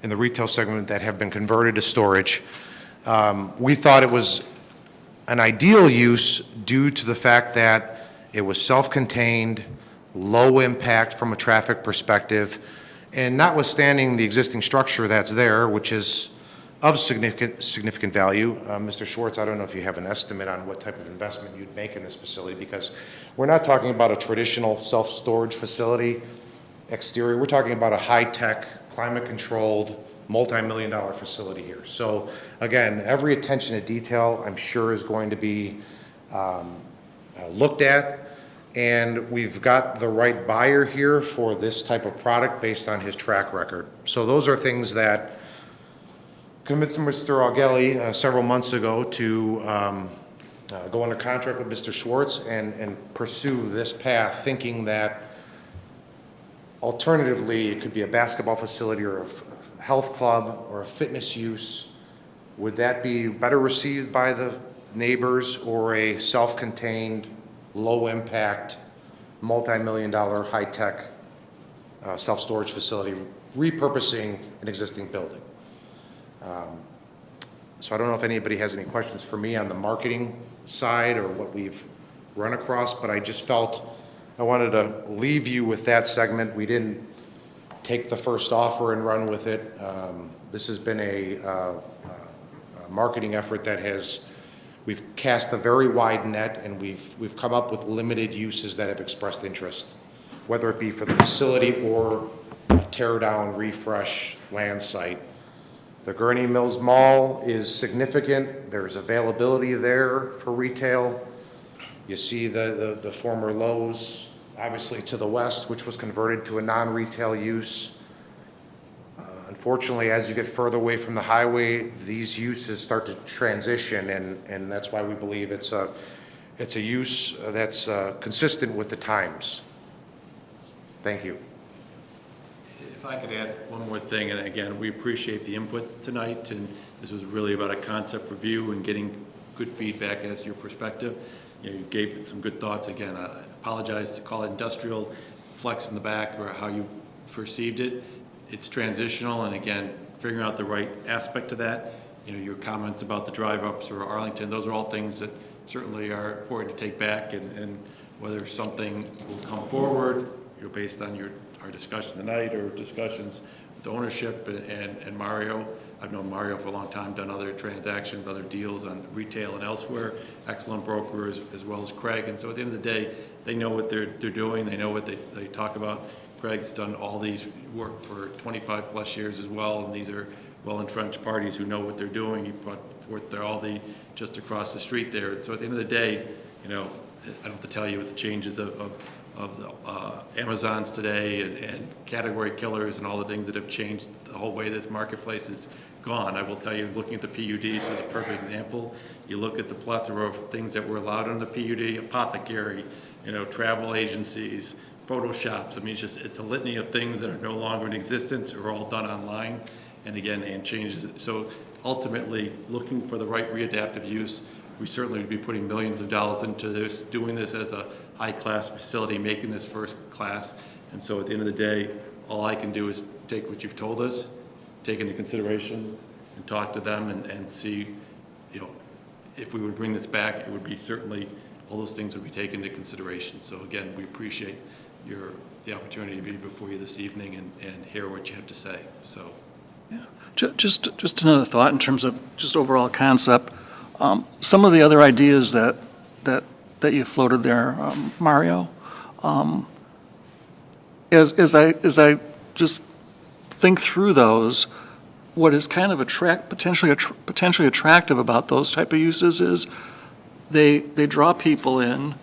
in the retail segment that have been converted to storage, we thought it was an ideal use due to the fact that it was self-contained, low impact from a traffic perspective, and notwithstanding the existing structure that's there, which is of significant value. Mr. Schwartz, I don't know if you have an estimate on what type of investment you'd make in this facility, because we're not talking about a traditional self-storage facility exterior. We're talking about a high-tech, climate-controlled, multi-million-dollar facility here. So again, every attention to detail, I'm sure, is going to be looked at, and we've got the right buyer here for this type of product based on his track record. So those are things that convinced Mr. Augelli several months ago to go under contract with Mr. Schwartz and pursue this path, thinking that Alternatively, it could be a basketball facility or a health club or a fitness use. Would that be better received by the neighbors or a self-contained, low-impact, multi-million-dollar, high-tech self-storage facility repurposing an existing building? So I don't know if anybody has any questions for me on the marketing side or what we've run across, but I just felt I wanted to leave you with that segment. We didn't take the first offer and run with it. This has been a marketing effort that we've cast a very wide net, and we've come up with limited uses that have expressed interest, whether it be for the facility or a tear-down, refresh land site. The Gurnee Mills Mall is significant. There's availability there for retail. You see the former Lowe's, obviously to the west, which was converted to a non-retail use. Unfortunately, as you get further away from the highway, these uses start to transition, and that's why we believe it's a use that's consistent with the times. Thank you. If I could add one more thing, and again, we appreciate the input tonight, and this was really about a concept review and getting good feedback as to your perspective. You gave it some good thoughts. Again, I apologize to call it industrial flex in the back or how you perceived it. It's transitional, and again, figuring out the right aspect of that. Your comments about the drive-ups or Arlington, those are all things that certainly are important to take back, and whether something will come forward, based on our discussion tonight or discussions with the ownership and Mario. I've known Mario for a long time, done other transactions, other deals on retail and elsewhere, excellent broker as well as Craig. And so at the end of the day, they know what they're doing. They know what they talk about. Craig's done all these work for 25 plus years as well, and these are well-entrenched parties who know what they're doing. He brought forth their Aldi just across the street there. And so at the end of the day, I don't have to tell you what the changes of the Amazons today and category killers and all the things that have changed the whole way this marketplace is gone. I will tell you, looking at the PUDs is a perfect example. You look at the plethora of things that were allowed under the PUD, apothecary, travel agencies, photo shops. I mean, it's a litany of things that are no longer in existence or all done online. And again, and changes. So ultimately, looking for the right readaptive use, we certainly would be putting millions of dollars into this, doing this as a high-class facility, making this first class. And so at the end of the day, all I can do is take what you've told us, take into consideration, and talk to them and see, if we would bring this back, it would be certainly, all those things would be taken into consideration. So again, we appreciate the opportunity to be before you this evening and hear what you have to say. So, yeah, just another thought in terms of just overall concept. Some of the other ideas that you floated there, Mario, as I just think through those, what is kind of potentially attractive about those type of uses is they draw people in,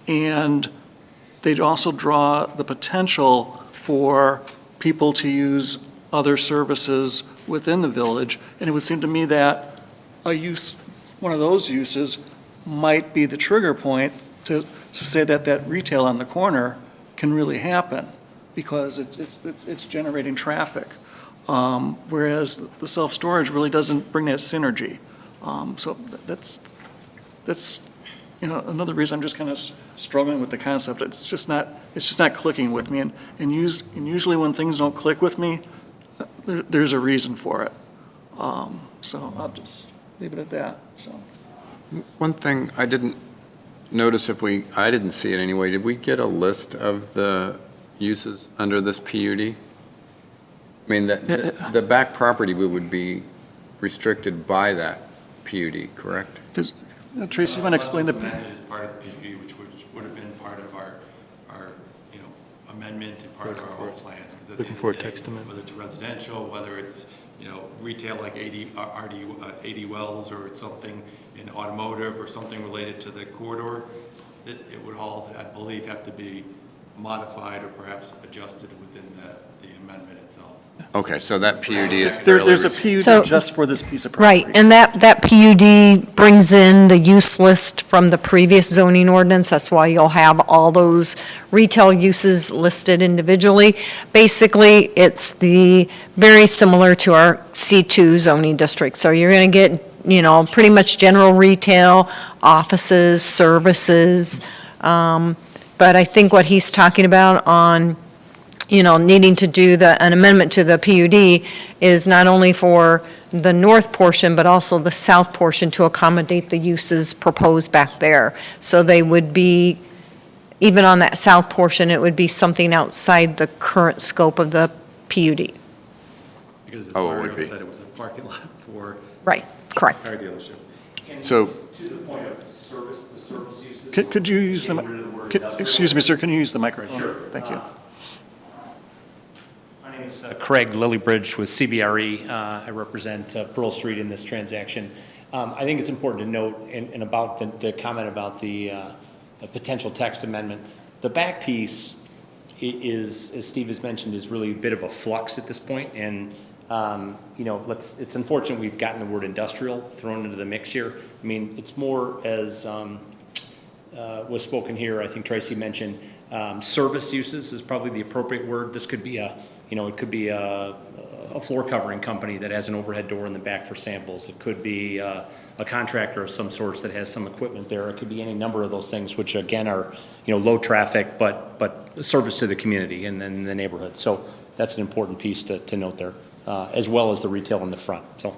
and they also draw the potential for people to use other services within the village. And it would seem to me that one of those uses might be the trigger point to say that retail on the corner can really happen, because it's generating traffic. Whereas the self-storage really doesn't bring that synergy. So that's another reason I'm just kind of struggling with the concept. It's just not clicking with me. And usually when things don't click with me, there's a reason for it. So I'll just leave it at that. So one thing I didn't notice, I didn't see it anyway. Did we get a list of the uses under this PUD? I mean, the back property would be restricted by that PUD, correct? Tracy, you want to explain the amendment as part of the PUD, which would have been part of our amendment and part of our whole plan. Looking for a text amendment. Whether it's residential, whether it's retail like 80 Wells, or it's something in automotive or something related to the corridor, it would all, I believe, have to be modified or perhaps adjusted within the amendment. amendment itself. Okay, so that PUD is There, fairly... there's a So- PUD just for this piece of property. Right, and that PUD brings in the use list from the previous zoning ordinance. That's why you'll have all those retail uses listed individually. Basically, it's very similar to our C2 zoning district. So you're going to get, pretty much general retail, offices, services. But I think what he's talking about on needing to do an amendment to the PUD is not only for the north portion, but also the south portion to accommodate the uses proposed back there. So they would be, even on that south portion, it would be something outside the current scope of the PUD. Because as Oh, it would Mario be. said, it was a parking lot for Right, correct. car dealership. So, To the point of service, the service uses. Could you use the, excuse me, sir, can you use the microphone? Sure. Thank you. My name is Craig Lillybridge with CBRE. I represent Pearl Street in this transaction. I think it's important to note, and about the comment about the potential text amendment, the back piece is, as Steve has mentioned, is really a bit of a flux at this point. And, it's unfortunate we've gotten the word industrial thrown into the mix here. I mean, it's more as was spoken here, I think Tracy mentioned, service uses is probably the appropriate word. This could be it could be a floor covering company that has an overhead door in the back for samples. It could be a contractor of some sorts that has some equipment there. It could be any number of those things, which again are, low traffic, but service to the community and then the neighborhood. So that's an important piece to note there, as well as the retail in the front. So.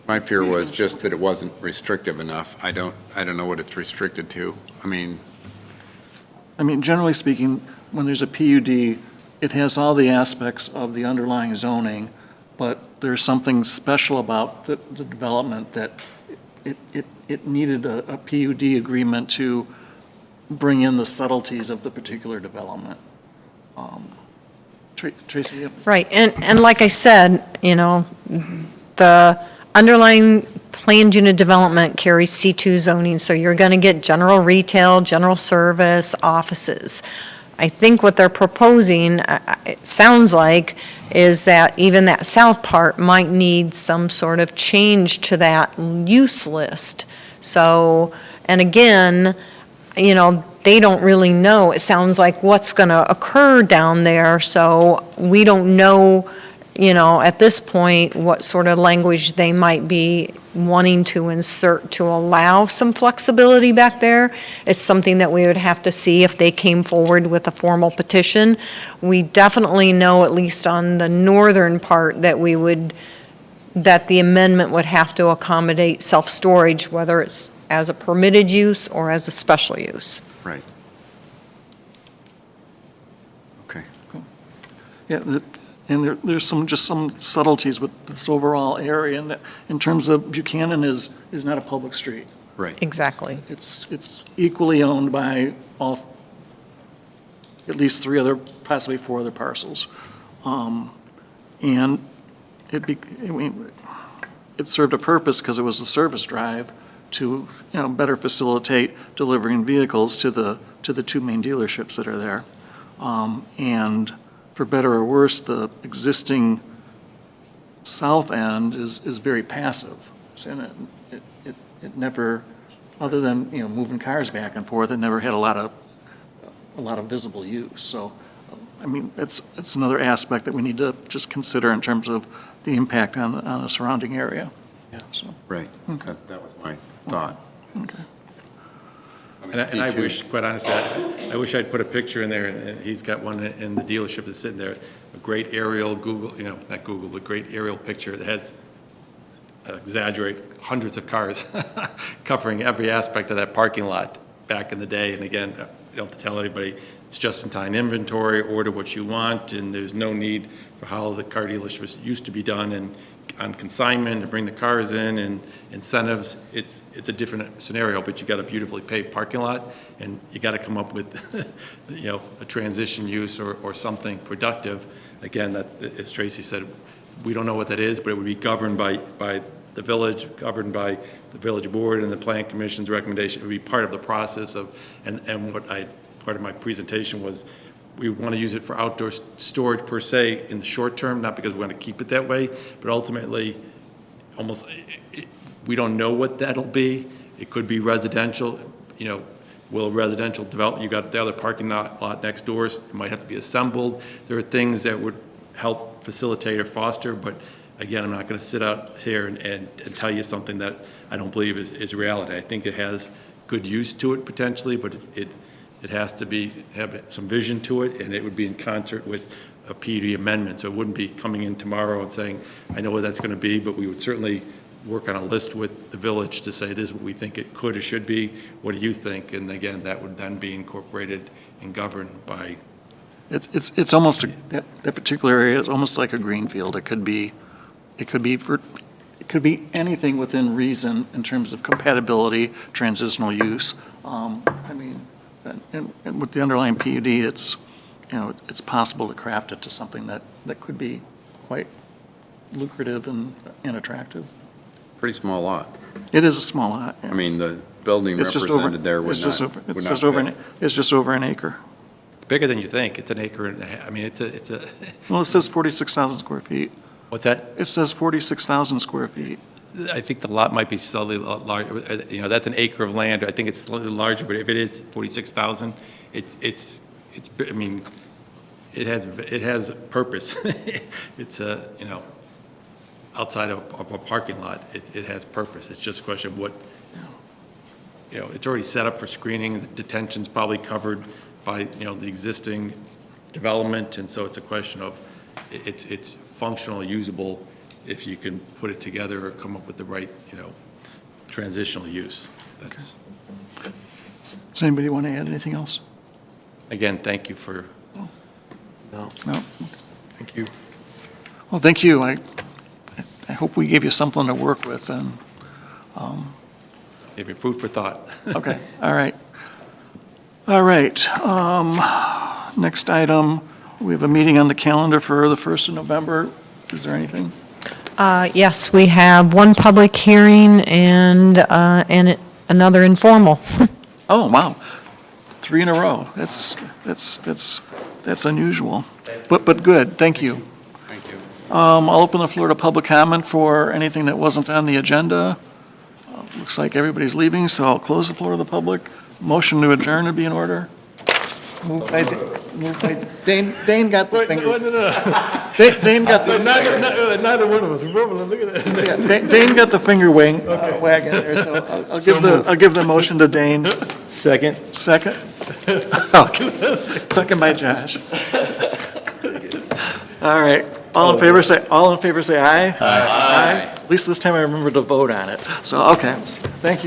my fear was just that it wasn't restrictive enough. I don't know what it's restricted to. I mean, Generally speaking, when there's a PUD, it has all the aspects of the underlying zoning, but there's something special about the development that it needed a PUD agreement to bring in the subtleties of the particular development. Tracy? Right, and like I said, the underlying planned unit development carries C2 zoning, so you're going to get general retail, general service, offices. I think what they're proposing, it sounds like, is that even that south part might need some sort of change to that use list. So, and again, they don't really know, it sounds like, what's going to occur down there, so we don't know, at this point, what sort of language they might be wanting to insert to allow some flexibility back there. It's something that we would have to see if they came forward with a formal petition. We definitely know, at least on the northern part, that the amendment would have to accommodate self-storage, whether it's as a permitted use or as a special use. right. Okay. Yeah, and there's some subtleties with this overall area, and in terms of Buchanan is not a public street. Right. Exactly. It's equally owned by at least possibly four other parcels. And it served a purpose because it was a service drive to, better facilitate delivering vehicles to the two main dealerships that are there. And for better or worse, the existing south end is very passive. And it never, other than, moving cars back and forth, it never had a lot of visible use. So, it's another aspect that we need to just consider in terms of the impact on the surrounding area. Yeah. So, Right. Okay. That was my thought. okay. And I D2. wish, quite honestly, I wish I'd put a picture in there, and he's got one in the dealership that's sitting there, a great aerial a great aerial picture that has, exaggerate, hundreds of cars covering every aspect of that parking lot back in the day. And again, you don't have to tell anybody, it's just-in-time inventory, order what you want, and there's no need for how the car dealership used to be done, and on consignment, to bring the cars in, and incentives. It's a different scenario, but you got a beautifully paved parking lot, and you got to come up with, a transition use or something productive. Again, as Tracy said, we don't know what that is, but it would be governed by the village, governed by the village board and the plan commission's recommendation. It would be part of the process of, and what I part of my presentation was, we want to use it for outdoor storage per se in the short term, not because we want to keep it that way, but ultimately, we don't know what that'll be. It could be residential, will residential develop, you got the other parking lot next door, it might have to be assembled. There are things that would help facilitate or foster, but again, I'm not going to sit out here and tell you something that I don't believe is reality. I think it has good use to it potentially, but it has to have some vision to it, and it would be in concert with a PUD amendment. So it wouldn't be coming in tomorrow and saying, I know what that's going to be, but we would certainly work on a list with the village to say, this is what we think it could or should be. What do you think? And again, that would then be incorporated and governed by. It's almost, that particular area is almost like a greenfield. It could be anything within reason in terms of compatibility, transitional use. And with the underlying PUD, it's possible to craft it to something that could be quite lucrative and attractive. Pretty small lot. It is a small lot. Yeah. I mean, the building It's just represented there would it's just not, over- would It's not just over, fit. it's just over an acre. Bigger than you think. It's an acre and a half. I mean, it's a, Well, it says 46,000 square feet. what's that? It says 46,000 square feet. I think the lot might be slightly larger, that's an acre of land, I think it's slightly larger, but if it is 46,000, it's, I mean, it has purpose. It's outside of a parking lot, it has purpose. It's just a question of what, it's already set up for screening, the detention's probably covered by, the existing development, and so it's a question of, it's functional, usable, if you can put it together or come up with the right, transitional use. That's, Does anybody want to add anything else? again, thank you for, No? thank you. Well, thank you. I hope we gave you something to work with, and, Give you food for thought. okay, all right. All right, next item, we have a meeting on the calendar for the 1st of November. Is there anything? Yes, we have one public hearing and another informal. Oh, wow. 3 in a row. That's unusual, but good. Thank you. Thank you. I'll open the floor to public comment for anything that wasn't on the agenda. Looks like everybody's leaving, so I'll close the floor to the public. Motion to adjourn would be in order. Moved by Dane. Dane got the finger. Dane got the. Neither one of us, look at that. Yeah, Dane got the finger wagging there, so I'll give the motion to Dane. Second. Second? Okay. Second by Josh. All right, all in favor say aye. Aye. At least this time I remembered to vote on it, so, okay, thank you.